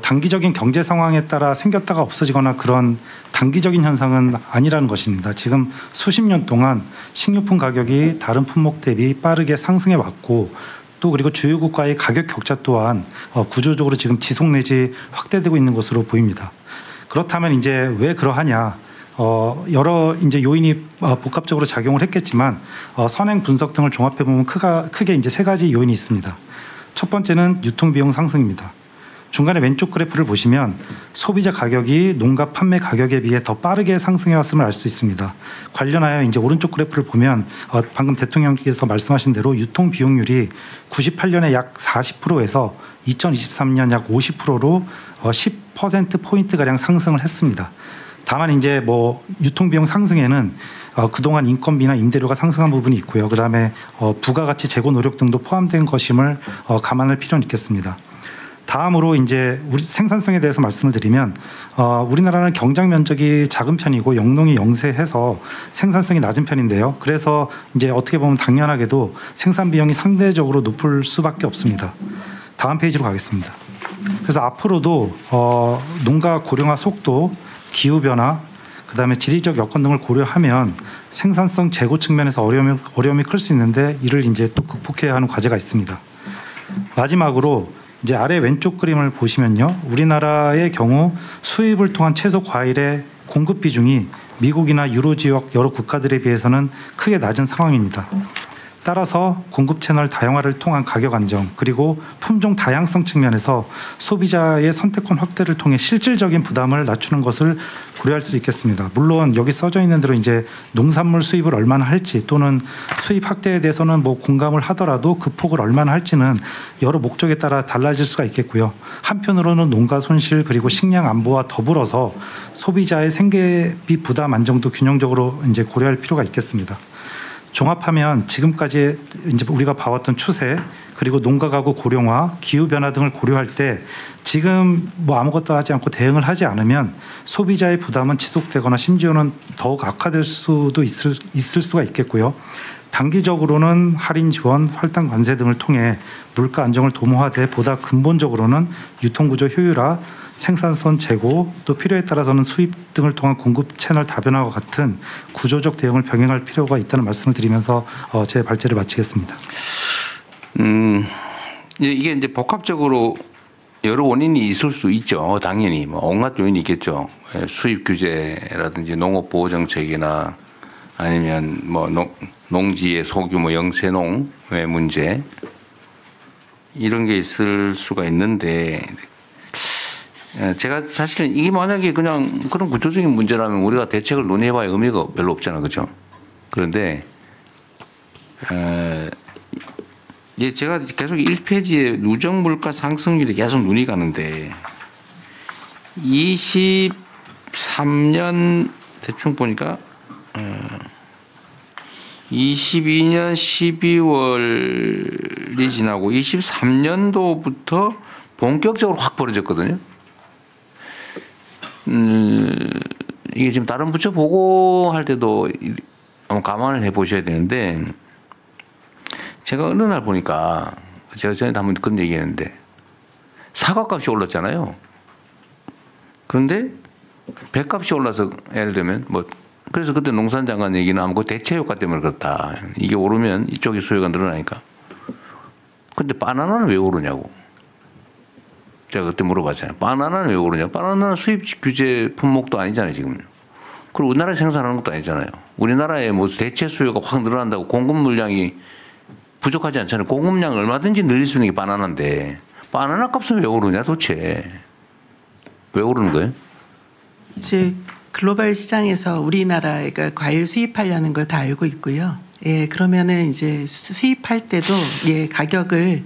Y: 단기적인 경제 상황에 따라 생겼다가 없어지거나 그런 단기적인 현상은 아니라는 것입니다. 지금 수십 년 동안 식료품 가격이 다른 품목 대비 빠르게 상승해 왔고 또 그리고 주요국가의 가격 격차 또한 구조적으로 지금 지속 내지 확대되고 있는 것으로 보입니다. 그렇다면 이제 왜 그러하냐? 여러 이제 요인이 복합적으로 작용을 했겠지만 선행 분석 등을 종합해 보면 크게 이제 세 가지 요인이 있습니다. 첫 번째는 유통비용 상승입니다. 중간에 왼쪽 그래프를 보시면 소비자 가격이 농가 판매 가격에 비해 더 빠르게 상승해 왔음을 알 수 있습니다. 관련하여 이제 오른쪽 그래프를 보면 방금 대통령께서 말씀하신 대로 유통 비용률이 98년에 약 40%에서 2023년 약 50%로 10% 포인트 가량 상승을 했습니다. 다만 이제 뭐 유통비용 상승에는 그동안 인건비나 임대료가 상승한 부분이 있고요. 그다음에 부가가치 재고 노력 등도 포함된 것임을 감안할 필요는 있겠습니다. 다음으로 이제 우리 생산성에 대해서 말씀을 드리면 우리나라는 경작 면적이 작은 편이고 영농이 영세해서 생산성이 낮은 편인데요. 그래서 이제 어떻게 보면 당연하게도 생산 비용이 상대적으로 높을 수밖에 없습니다. 다음 페이지로 가겠습니다. 그래서 앞으로도 농가 고령화 속도, 기후 변화, 그다음에 지리적 여건 등을 고려하면 생산성 제고 측면에서 어려움이 클 수 있는데 이를 이제 또 극복해야 하는 과제가 있습니다. 마지막으로 이제 아래 왼쪽 그림을 보시면요, 우리나라의 경우 수입을 통한 채소 과일의 공급 비중이 미국이나 유로 지역 여러 국가들에 비해서는 크게 낮은 상황입니다. 따라서 공급 채널 다양화를 통한 가격 안정 그리고 품종 다양성 측면에서 소비자의 선택권 확대를 통해 실질적인 부담을 낮추는 것을 고려할 수 있겠습니다. 물론 여기 써져 있는 대로 이제 농산물 수입을 얼마나 할지 또는 수입 확대에 대해서는 뭐 공감을 하더라도 그 폭을 얼마나 할지는 여러 목적에 따라 달라질 수가 있겠고요. 한편으로는 농가 손실 그리고 식량 안보와 더불어서 소비자의 생계비 부담 안정도 균형적으로 이제 고려할 필요가 있겠습니다. 종합하면 지금까지 이제 우리가 봐왔던 추세 그리고 농가 가구 고령화, 기후 변화 등을 고려할 때 지금 뭐 아무것도 하지 않고 대응을 하지 않으면 소비자의 부담은 지속되거나 심지어는 더욱 악화될 수도 있을 수가 있겠고요. 단기적으로는 할인 지원, 할당 관세 등을 통해 물가 안정을 도모하되 보다 근본적으로는 유통구조 효율화, 생산선 재고 또 필요에 따라서는 수입 등을 통한 공급 채널 다변화와 같은 구조적 대응을 병행할 필요가 있다는 말씀을 드리면서 제 발제를 마치겠습니다.
A: 이게 이제 복합적으로 여러 원인이 있을 수 있죠. 당연히 뭐 온갖 요인이 있겠죠. 수입 규제라든지 농업 보호 정책이나 아니면 뭐 농지의 소규모 영세농의 문제 이런 게 있을 수가 있는데. 제가 사실은 이게 만약에 그냥 그런 구조적인 문제라면 우리가 대책을 논의해봐야 의미가 별로 없잖아요. 그렇죠? 그런데 이제 제가 계속 1페이지에 누적 물가 상승률이 계속 눈이 가는데 23년 대충 보니까 22년 12월이 지나고 23년도부터 본격적으로 확 벌어졌거든요. 이게 지금 다른 부처 보고할 때도 한번 감안을 해 보셔야 되는데 제가 어느 날 보니까 제가 전에 한번 그런 얘기했는데 사과값이 올랐잖아요. 그런데 배값이 올라서 예를 들면 뭐 그래서 그때 농산장관 얘기는 하면 그 대체 효과 때문에 그렇다. 이게 오르면 이쪽이 수요가 늘어나니까. 근데 바나나는 왜 오르냐고. 제가 그때 물어봤잖아요. 바나나는 왜 오르냐? 바나나는 수입 규제 품목도 아니잖아요, 지금. 그리고 우리나라에 생산하는 것도 아니잖아요. 우리나라에 뭐 대체 수요가 확 늘어난다고 공급 물량이 부족하지 않잖아요. 공급량을 얼마든지 늘릴 수 있는 게 바나나인데 바나나 값은 왜 오르냐, 도대체? 왜 오르는 거예요?
P: 이제 글로벌 시장에서 우리나라가 과일 수입하려는 걸 다 알고 있고요. 예, 그러면은 이제 수입할 때도 예, 가격을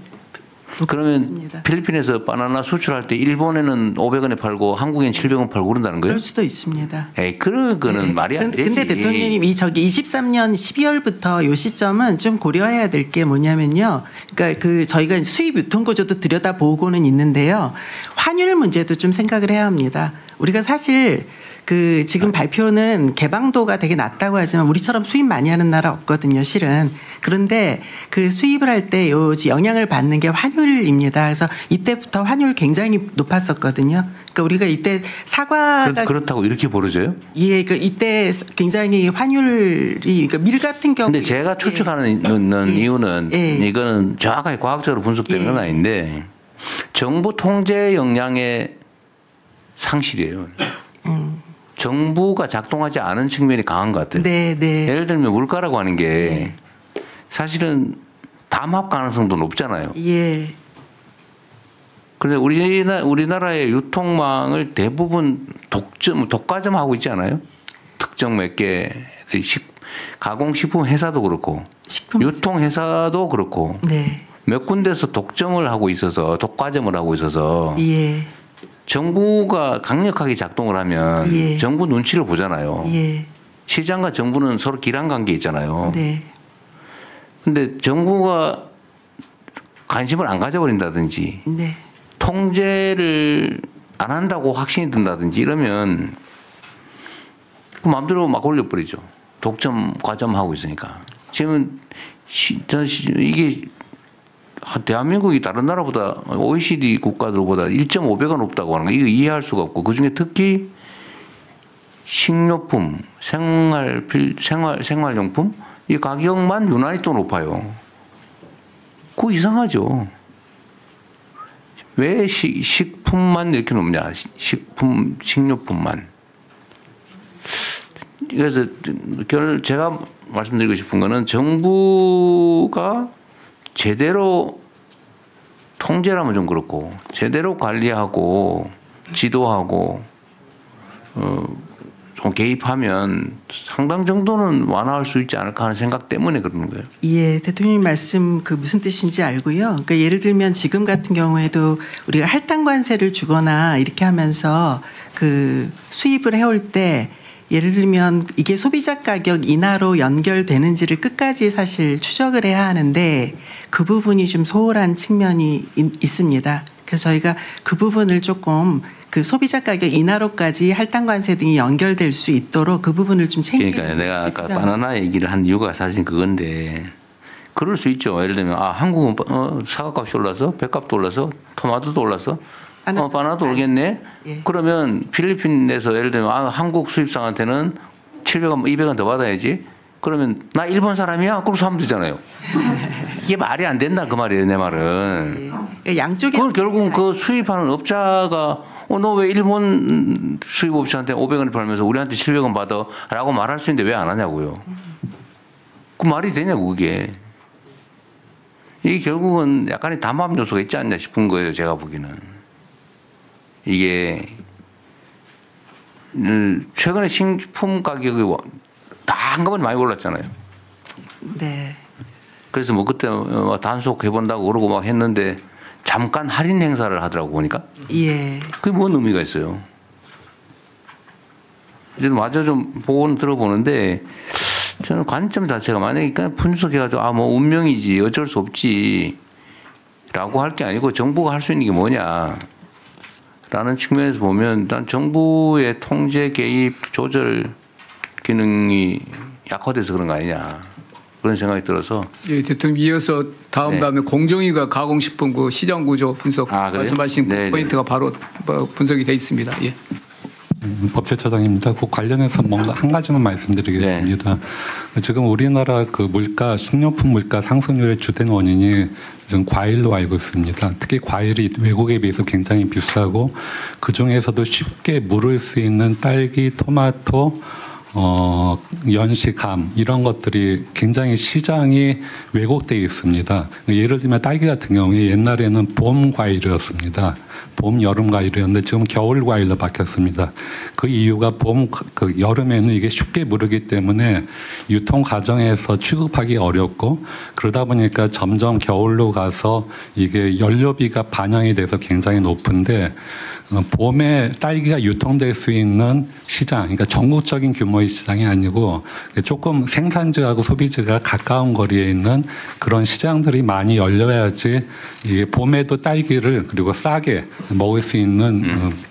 A: 그러면
P: 있습니다.
A: 필리핀에서 바나나 수출할 때 일본에는 500원에 팔고 한국엔 700원 팔고 그런다는 거예요?
P: 그럴 수도 있습니다.
A: 에이, 그런 거는
P: 네.
A: 말이 안 되지.
P: 근데 대통령님 이 저기 23년 12월부터 요 시점은 좀 고려해야 될 게 뭐냐면요. 그러니까 그 저희가 수입 유통 구조도 들여다보고는 있는데요. 환율 문제도 좀 생각을 해야 합니다. 우리가 사실 그 지금 발표는 개방도가 되게 낮다고 하지만 우리처럼 수입 많이 하는 나라 없거든요, 실은. 그런데 그 수입을 할 때 영향을 받는 게 환율입니다. 그래서 이때부터 환율 굉장히 높았었거든요. 그러니까 우리가 이때 사과가
A: 그렇다고 이렇게 벌어져요?
P: 예, 그 이때 굉장히 환율이 그러니까 밀 같은 경우.
A: 근데 제가 추측하는 이유는 이거는 정확하게 과학적으로 분석되는 건 아닌데 정부 통제 역량의 상실이에요. 정부가 작동하지 않은 측면이 강한 것 같아요.
P: 네, 네.
A: 예를 들면 물가라고 하는 게 사실은 담합 가능성도 높잖아요.
P: 예.
A: 그런데 우리나라의 유통망을 대부분 독과점 하고 있지 않아요? 특정 몇 개 가공식품 회사도 그렇고 유통 회사도 그렇고
P: 네.
A: 몇 군데서 독점을 하고 있어서 독과점을 하고 있어서
P: 예.
A: 정부가 강력하게 작동을 하면
P: 예.
A: 정부 눈치를 보잖아요.
P: 예.
A: 시장과 정부는 서로 기란 관계 있잖아요.
P: 네.
A: 근데 정부가 관심을 안 가져버린다든지
P: 네.
A: 통제를 안 한다고 확신이 든다든지 이러면 마음대로 막 올려버리죠. 독점, 과점하고 있으니까. 지금 이게 대한민국이 다른 나라보다 OECD 국가들보다 1.5배가 높다고 하는 거 이거 이해할 수가 없고 그중에 특히 식료품, 생활용품 이 가격만 유난히 또 높아요. 그거 이상하죠. 왜 식품만 이렇게 높냐? 식료품만. 그래서 제가 말씀드리고 싶은 거는 정부가 제대로 통제라면 좀 그렇고 제대로 관리하고 지도하고 좀 개입하면 상당 정도는 완화할 수 있지 않을까 하는 생각 때문에 그러는 거예요.
P: 예, 대통령 말씀 그 무슨 뜻인지 알고요. 그러니까 예를 들면 지금 같은 경우에도 우리가 할당 관세를 주거나 이렇게 하면서 그 수입을 해올 때 예를 들면 이게 소비자 가격 인하로 연결되는지를 끝까지 사실 추적을 해야 하는데 그 부분이 좀 소홀한 측면이 있습니다. 그래서 저희가 그 부분을 조금 그 소비자 가격 인하로까지 할당 관세 등이 연결될 수 있도록 그 부분을 좀 챙기는.
A: 그러니까 내가 아까 바나나 얘기를 한 이유가 사실 그건데 그럴 수 있죠. 예를 들면 한국은 사과값이 올라서 배값도 올라서 토마토도 올라서 바나나도 오르겠네.
P: 예.
A: 그러면 필리핀에서 예를 들면 한국 수입상한테는 700원, 200원 더 받아야지. 그러면 나 일본 사람이야? 그러고 하면 되잖아요. 이게 말이 안 된다 그 말이에요. 내 말은.
P: 예. 양쪽에.
A: 그건 결국은 그 수입하는 업자가 너 왜 일본 수입업체한테 500원 팔면서 우리한테 700원 받아? 라고 말할 수 있는데 왜 안 하냐고요. 그 말이 되냐고 그게. 이게 결국은 약간의 담합 요소가 있지 않냐 싶은 거예요. 제가 보기에는. 이게 최근에 식품 가격이 다 한꺼번에 많이 올랐잖아요.
P: 네.
A: 그래서 뭐 그때 단속 해본다고 그러고 막 했는데 잠깐 할인 행사를 하더라고 보니까.
P: 예.
A: 그게 뭔 의미가 있어요? 이제 마저 좀 보고는 들어보는데 저는 관점 자체가 만약에 그냥 분석해가지고 뭐 운명이지 어쩔 수 없지라고 할 게 아니고 정부가 할 수 있는 게 뭐냐. 라는 측면에서 보면 일단 정부의 통제, 개입, 조절 기능이 약화돼서 그런 거 아니냐 그런 생각이 들어서.
F: 예, 대통령 이어서 다음에 공정위가 가공식품 그 시장 구조 분석 말씀하신 포인트가 바로 분석이 돼 있습니다. 예.
B: 법제처장입니다. 그 관련해서 뭔가 한 가지만 말씀드리겠습니다. 지금 우리나라 그 물가, 식료품 물가 상승률의 주된 원인이 지금 과일로 알고 있습니다. 특히 과일이 외국에 비해서 굉장히 비싸고 그 중에서도 쉽게 물을 수 있는 딸기, 토마토, 연시, 감 이런 것들이 굉장히 시장이 왜곡되어 있습니다. 예를 들면 딸기 같은 경우에 옛날에는 봄 과일이었습니다. 봄, 여름 과일이었는데 지금 겨울 과일로 바뀌었습니다. 그 이유가 여름에는 이게 쉽게 무르기 때문에 유통 과정에서 취급하기 어렵고 그러다 보니까 점점 겨울로 가서 이게 연료비가 반영이 돼서 굉장히 높은데 봄에 딸기가 유통될 수 있는 시장, 그러니까 전국적인 규모의 규모의 시장이 아니고 조금 생산지하고 소비지가 가까운 거리에 있는 그런 시장들이 많이 열려야지 이게 봄에도 딸기를 그리고 싸게 먹을 수 있는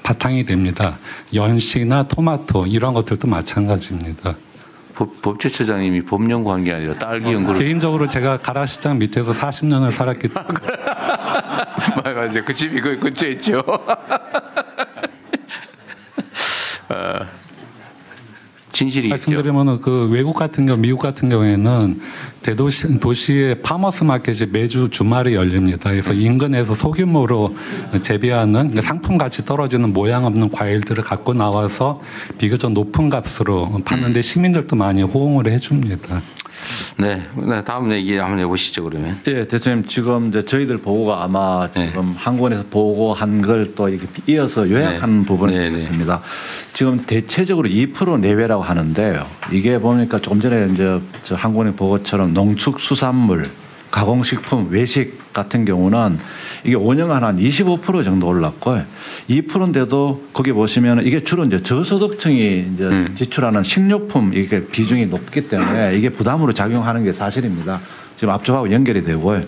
B: 바탕이 됩니다. 연시나 토마토 이런 것들도 마찬가지입니다.
A: 법제처장님이 봄 연구한 게 아니라 딸기 연구를
B: 개인적으로 제가 가락시장 밑에서 40년을 살았기 때문에
A: 맞아요. 그 집이 그 근처에 있죠. 진실이
B: 말씀드리면 그 외국 같은 경우, 미국 같은 경우에는 도시의 파머스 마켓이 매주 주말에 열립니다. 그래서 인근에서 소규모로 재배하는 상품 가치 떨어지는 모양 없는 과일들을 갖고 나와서 비교적 높은 값으로 파는데 시민들도 많이 호응을 해줍니다.
A: 네, 다음 얘기 한번 해보시죠 그러면.
D: 예, 대통령 지금 이제 저희들 보고가 아마 지금 한국원에서 보고한 걸 또 이렇게 이어서 요약한 부분이 있습니다. 지금 대체적으로 2% 내외라고 하는데요. 이게 보니까 조금 전에 이제 저 한국원의 보고처럼 농축수산물, 가공식품, 외식 같은 경우는 이게 5년간 한 25% 정도 올랐고 2%인데도 거기 보시면 이게 주로 이제 저소득층이 이제 지출하는 식료품 이게 비중이 높기 때문에 이게 부담으로 작용하는 게 사실입니다. 지금 앞쪽하고 연결이 되고요.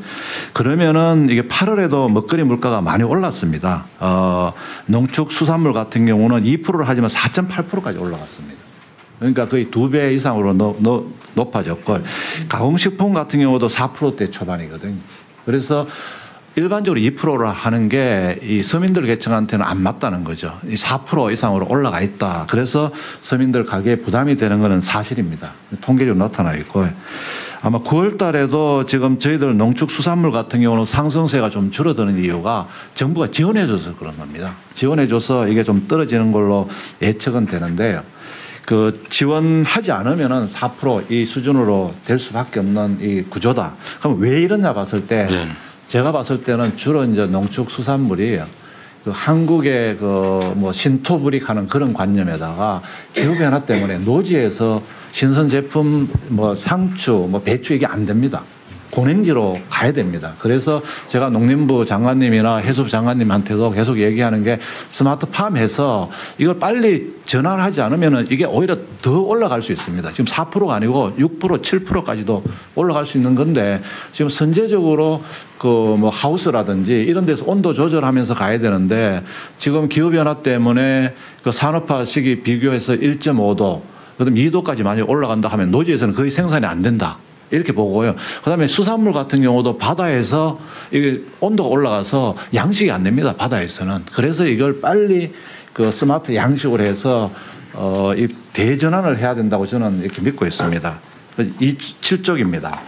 D: 그러면은 이게 8월에도 먹거리 물가가 많이 올랐습니다. 농축수산물 같은 경우는 2%를 하지만 4.8%까지 올라갔습니다. 그러니까 거의 2배 이상으로 높아졌고 가공식품 같은 경우도 4%대 초반이거든요. 그래서 일반적으로 2%를 하는 게 이 서민들 계층한테는 안 맞다는 거죠. 이 4% 이상으로 올라가 있다. 그래서 서민들 가게에 부담이 되는 것은 사실입니다. 통계적으로 나타나 있고 아마 9월 달에도 지금 저희들 농축수산물 같은 경우는 상승세가 좀 줄어드는 이유가 정부가 지원해줘서 그런 겁니다. 지원해줘서 이게 좀 떨어지는 걸로 예측은 되는데요. 그 지원하지 않으면은 4% 이 수준으로 될 수밖에 없는 이 구조다. 그럼 왜 이러냐 봤을 때 제가 봤을 때는 주로 이제 농축수산물이 그 한국의 그 뭐 신토불이하는 그런 관념에다가 기후변화 때문에 노지에서 신선 제품 뭐 상추, 뭐 배추 이게 안 됩니다. 고냉지로 가야 됩니다. 그래서 제가 농림부 장관님이나 해수부 장관님한테도 계속 얘기하는 게 스마트팜 해서 이걸 빨리 전환을 하지 않으면 이게 오히려 더 올라갈 수 있습니다. 지금 4%가 아니고 6%, 7%까지도 올라갈 수 있는 건데 지금 선제적으로 그 뭐 하우스라든지 이런 데서 온도 조절하면서 가야 되는데 지금 기후변화 때문에 그 산업화 시기 비교해서 1.5도 그다음 2도까지 많이 올라간다 하면 노지에서는 거의 생산이 안 된다. 이렇게 보고요. 그다음에 수산물 같은 경우도 바다에서 이게 온도가 올라가서 양식이 안 됩니다. 바다에서는. 그래서 이걸 빨리 그 스마트 양식으로 해서 이 대전환을 해야 된다고 저는 이렇게 믿고 있습니다. 이 7쪽입니다.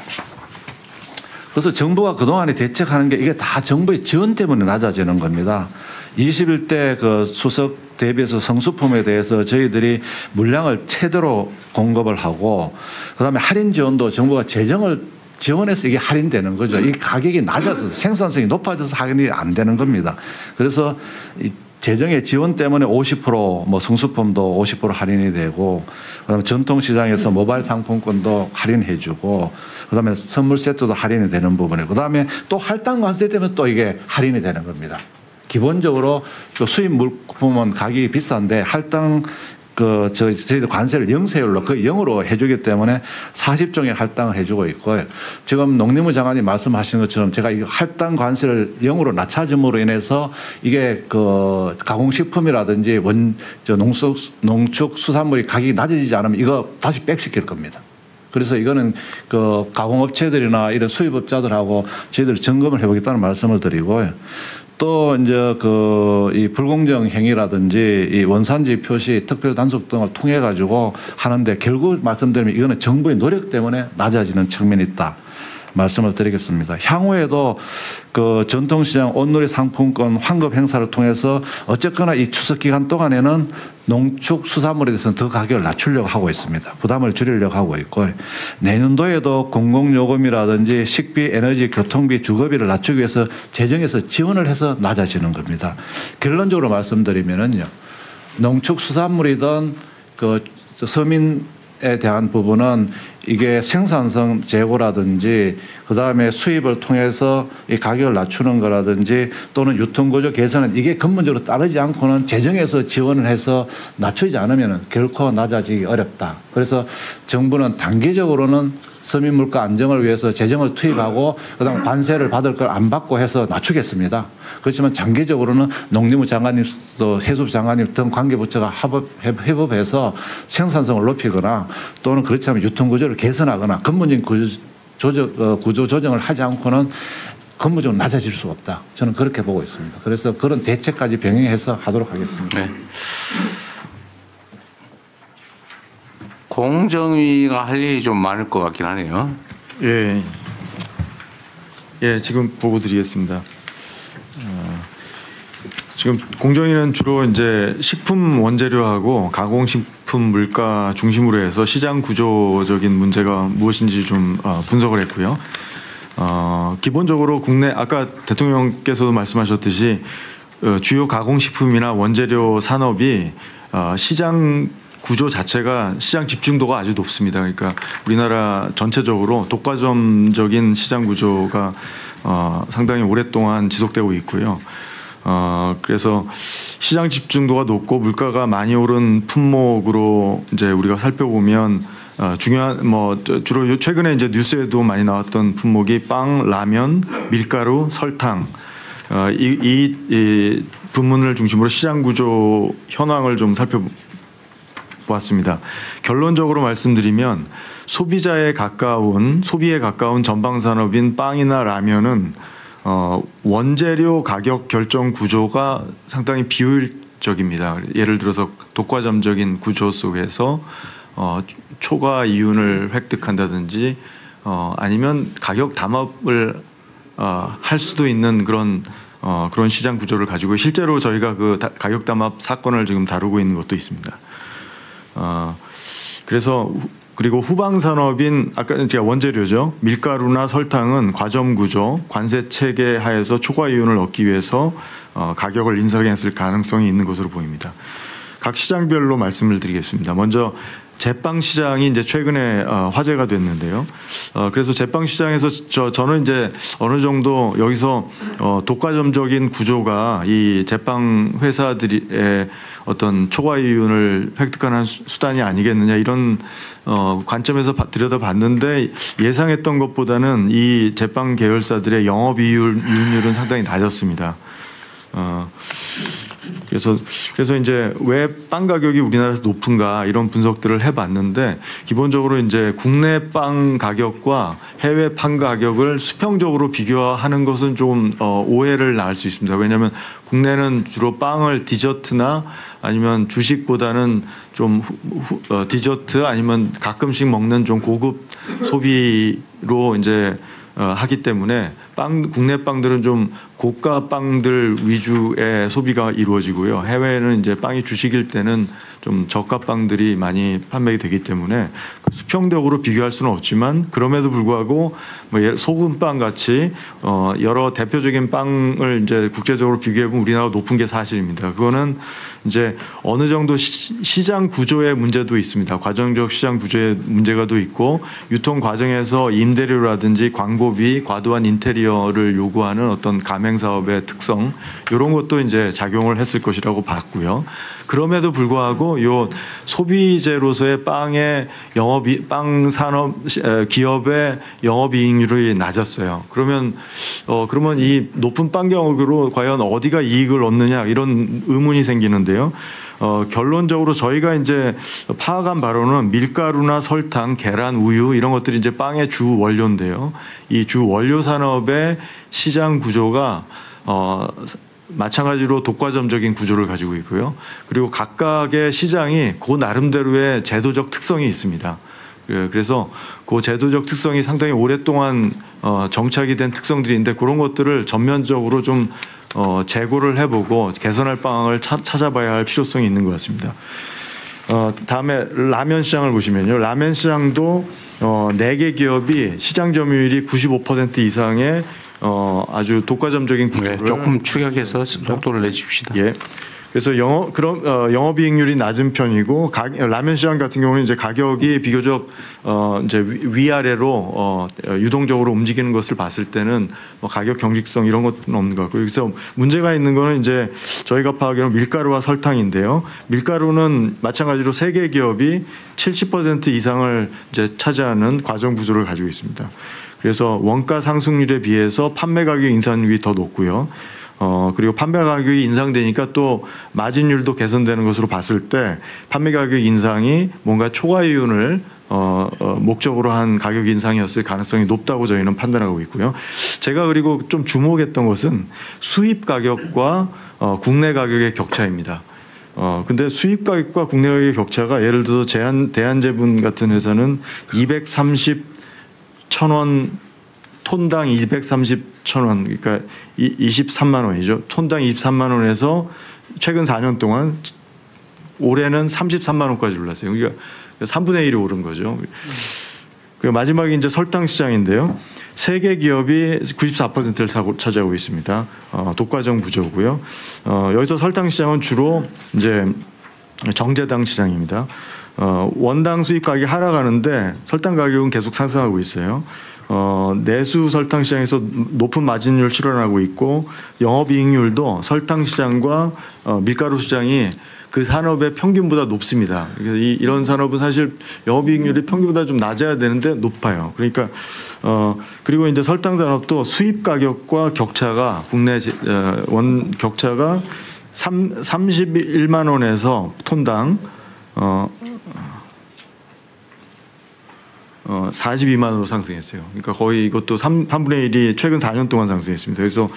D: 그래서 정부가 그동안에 대책하는 게 이게 다 정부의 지원 때문에 낮아지는 겁니다. 21대 그 수석 대비해서 성수품에 대해서 저희들이 물량을 최대로 공급을 하고 그다음에 할인 지원도 정부가 재정을 지원해서 이게 할인되는 거죠. 이 가격이 낮아져서 생산성이 높아져서 할인이 안 되는 겁니다. 그래서 이 재정의 지원 때문에 50% 뭐 성수품도 50% 할인이 되고 그다음에 전통시장에서 모바일 상품권도 할인해주고 그다음에 선물 세트도 할인이 되는 부분이고 그다음에 또 할당 관세 때문에 또 이게 할인이 되는 겁니다. 기본적으로 그 수입 물품은 가격이 비싼데 할당 저희들 관세를 0세율로 거의 0으로 해주기 때문에 40종의 할당을 해주고 있고요. 지금 농림부 장관이 말씀하신 것처럼 제가 이 할당 관세를 0으로 낮춰줌으로 인해서 이게 그 가공식품이라든지 농축수산물이 가격이 낮아지지 않으면 이거 다시 백시킬 겁니다. 그래서 이거는 그 가공업체들이나 이런 수입업자들하고 저희들이 점검을 해보겠다는 말씀을 드리고요. 또 이제 그 이 불공정 행위라든지 이 원산지 표시 특별 단속 등을 통해 가지고 하는데 결국 말씀드리면 이거는 정부의 노력 때문에 낮아지는 측면이 있다. 말씀을 드리겠습니다. 향후에도 그 전통시장 온누리 상품권 환급 행사를 통해서 어쨌거나 이 추석 기간 동안에는 농축수산물에 대해서는 더 가격을 낮추려고 하고 있습니다. 부담을 줄이려고 하고 있고 내년도에도 공공요금이라든지 식비, 에너지, 교통비, 주거비를 낮추기 위해서 재정에서 지원을 해서 낮아지는 겁니다. 결론적으로 말씀드리면은요. 농축수산물이든 그 서민 에 대한 부분은 이게 생산성 제고라든지 그다음에 수입을 통해서 이 가격을 낮추는 거라든지 또는 유통구조 개선은 이게 근본적으로 따르지 않고는 재정에서 지원을 해서 낮추지 않으면 결코 낮아지기 어렵다. 그래서 정부는 단기적으로는 서민 물가 안정을 위해서 재정을 투입하고 그다음 관세를 받을 걸 안 받고 해서 낮추겠습니다. 그렇지만 장기적으로는 농림부 장관님 또 해수부 장관님 등 관계부처가 협업해서 생산성을 높이거나 또는 그렇지 않으면 유통구조를 개선하거나 근본적인 구조 조정을 하지 않고는 근본적으로 낮아질 수 없다. 저는 그렇게 보고 있습니다. 그래서 그런 대책까지 병행해서 하도록 하겠습니다.
A: 네. 공정위가 할 일이 좀 많을 것 같긴 하네요.
C: 예, 지금 보고 드리겠습니다. 지금 공정위는 주로 이제 식품 원재료하고 가공식품 물가 중심으로 해서 시장 구조적인 문제가 무엇인지 좀 분석을 했고요. 기본적으로 국내 아까 대통령께서도 말씀하셨듯이 주요 가공식품이나 원재료 산업이 시장 구조 자체가 시장 집중도가 아주 높습니다. 그러니까 우리나라 전체적으로 독과점적인 시장 구조가 상당히 오랫동안 지속되고 있고요. 그래서 시장 집중도가 높고 물가가 많이 오른 품목으로 이제 우리가 살펴보면 중요한 주로 최근에 이제 뉴스에도 많이 나왔던 품목이 빵, 라면, 밀가루, 설탕 이 부문을 중심으로 시장 구조 현황을 좀 살펴보았습니다. 결론적으로 말씀드리면 소비에 가까운 전방 산업인 빵이나 라면은 원재료 가격 결정 구조가 상당히 비효율적입니다. 예를 들어서 독과점적인 구조 속에서 초과 이윤을 획득한다든지 아니면 가격 담합을 할 수도 있는 그런 시장 구조를 가지고 실제로 저희가 그 가격 담합 사건을 지금 다루고 있는 것도 있습니다. 그리고 후방 산업인 아까 제가 원재료죠. 밀가루나 설탕은 과점 구조, 관세 체계 하에서 초과 이윤을 얻기 위해서 가격을 인상했을 가능성이 있는 것으로 보입니다. 각 시장별로 말씀을 드리겠습니다. 먼저 제빵 시장이 이제 최근에 화제가 됐는데요. 그래서 제빵 시장에서 저는 이제 어느 정도 여기서 독과점적인 구조가 이 제빵 회사들의 어떤 초과 이윤을 획득하는 수단이 아니겠느냐 이런 관점에서 들여다봤는데 예상했던 것보다는 이 제빵 계열사들의 영업이윤율은 상당히 낮았습니다. 그래서 이제 왜 빵 가격이 우리나라에서 높은가 이런 분석들을 해봤는데 기본적으로 이제 국내 빵 가격과 해외 빵 가격을 수평적으로 비교하는 것은 좀 오해를 낳을 수 있습니다. 왜냐하면 국내는 주로 빵을 디저트나 아니면 주식보다는 좀 디저트 아니면 가끔씩 먹는 좀 고급 소비로 이제 하기 때문에 국내 빵들은 좀 고가 빵들 위주의 소비가 이루어지고요. 해외는 이제 빵이 주식일 때는 좀 저가 빵들이 많이 판매가 되기 때문에 수평적으로 비교할 수는 없지만 그럼에도 불구하고 소금빵 같이 여러 대표적인 빵을 이제 국제적으로 비교해보면 우리나라가 높은 게 사실입니다. 그거는 이제 어느 정도 시장 구조의 문제도 있습니다. 과정적 시장 구조의 문제가도 있고 유통 과정에서 임대료라든지 광고비, 과도한 인테리어를 요구하는 어떤 가맹 사업의 특성 이런 것도 이제 작용을 했을 것이라고 봤고요. 그럼에도 불구하고 요 소비재로서의 빵 산업 기업의 영업이익률이 낮았어요. 그러면 이 높은 빵 경우로 과연 어디가 이익을 얻느냐 이런 의문이 생기는데요. 결론적으로 저희가 이제 파악한 바로는 밀가루나 설탕, 계란, 우유 이런 것들이 이제 빵의 주 원료인데요. 이 주 원료 산업의 시장 구조가 마찬가지로 독과점적인 구조를 가지고 있고요. 그리고 각각의 시장이 그 나름대로의 제도적 특성이 있습니다. 그래서 그 제도적 특성이 상당히 오랫동안 정착이 된 특성들인데 그런 것들을 전면적으로 좀 재고를 해보고 개선할 방안을 찾아봐야 할 필요성이 있는 것 같습니다. 다음에 라면 시장을 보시면요. 라면 시장도 4개 기업이 시장 점유율이 95% 이상의 아주 독과점적인 구조를
A: 조금 축약해서 속도를 내줍시다.
C: 예. 그래서 영업이익률이 낮은 편이고 라면 시장 같은 경우는 이제 가격이 비교적 이제 위아래로 유동적으로 움직이는 것을 봤을 때는 뭐 가격 경직성 이런 것은 없는 것 같고요. 그래서 문제가 있는 거는 이제 저희가 파악하기로는 밀가루와 설탕인데요. 밀가루는 마찬가지로 세계 기업이 70% 이상을 이제 차지하는 과정 구조를 가지고 있습니다. 그래서 원가 상승률에 비해서 판매 가격 인상률이 더 높고요. 그리고 판매 가격이 인상되니까 또 마진율도 개선되는 것으로 봤을 때 판매 가격 인상이 뭔가 초과이윤을 목적으로 한 가격 인상이었을 가능성이 높다고 저희는 판단하고 있고요. 제가 그리고 좀 주목했던 것은 수입 가격과 국내 가격의 격차입니다. 근데 수입 가격과 국내 가격의 격차가 예를 들어서 대한제분 같은 회사는 230,000원 톤당 230,000원, 그러니까 23만 원이죠. 톤당 23만 원에서 최근 4년 동안 올해는 33만 원까지 올랐어요. 그러니까 3분의 1이 오른 거죠. 그리고 마지막에 이제 설탕 시장인데요. 세계 기업이 94%를 차지하고 있습니다. 독과점 구조고요. 여기서 설탕 시장은 주로 이제 정제당 시장입니다. 원당 수입 가격이 하락하는데 설탕 가격은 계속 상승하고 있어요. 내수 설탕 시장에서 높은 마진율 실현하고 있고 영업이익률도 설탕 시장과 밀가루 시장이 그 산업의 평균보다 높습니다. 그래서 이런 산업은 사실 영업이익률이 평균보다 좀 낮아야 되는데 높아요. 그러니까 그리고 이제 설탕 산업도 수입 가격과 격차가 국내 원 격차가 31만 원에서 톤당 42만 원으로 상승했어요. 그러니까 거의 이것도 3분의 1이 최근 4년 동안 상승했습니다. 그래서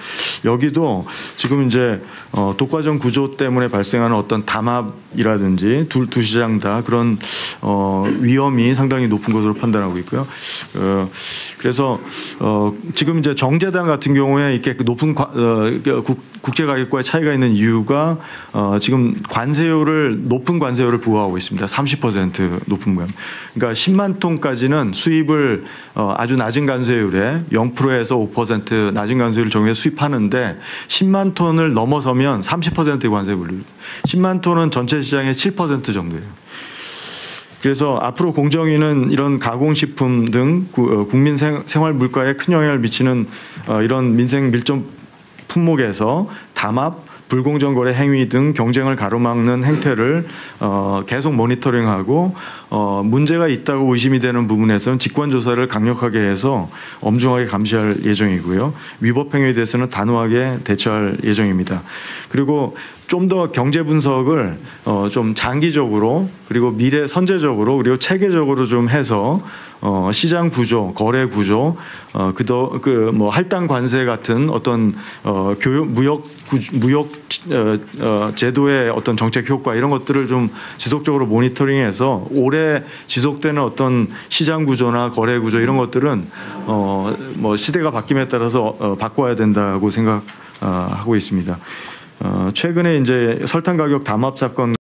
C: 여기도 지금 이제 독과점 구조 때문에 발생하는 어떤 담합이라든지 두 시장 다 그런 위험이 상당히 높은 것으로 판단하고 있고요. 그래서 지금 이제 정제당 같은 경우에 이렇게 높은 국제 가격과의 차이가 있는 이유가 지금 높은 관세율을 부과하고 있습니다. 30% 높은 건. 그러니까 10만 톤까지는 수입을 아주 낮은 관세율에 0%에서 5% 낮은 관세율을 정해 수입하는데 10만 톤을 넘어서면 30%의 관세 물립니다. 10만 톤은 전체 시장의 7% 정도예요. 그래서 앞으로 공정위는 이런 가공식품 등 국민 생활 물가에 큰 영향을 미치는 이런 민생 밀접 품목에서 담합, 불공정 거래 행위 등 경쟁을 가로막는 행태를 계속 모니터링하고 문제가 있다고 의심이 되는 부분에서는 직권 조사를 강력하게 해서 엄중하게 감시할 예정이고요. 위법 행위에 대해서는 단호하게 대처할 예정입니다. 그리고 좀 더 경제 분석을 좀 장기적으로 그리고 미래 선제적으로 그리고 체계적으로 좀 해서 시장 구조, 거래 구조, 뭐 할당 관세 같은 어떤 무역 제도의 어떤 정책 효과 이런 것들을 좀 지속적으로 모니터링해서 오래 지속되는 어떤 시장 구조나 거래 구조 이런 것들은 뭐 시대가 바뀜에 따라서 바꿔야 된다고 생각하고 있습니다. 최근에 이제 설탕 가격 담합 사건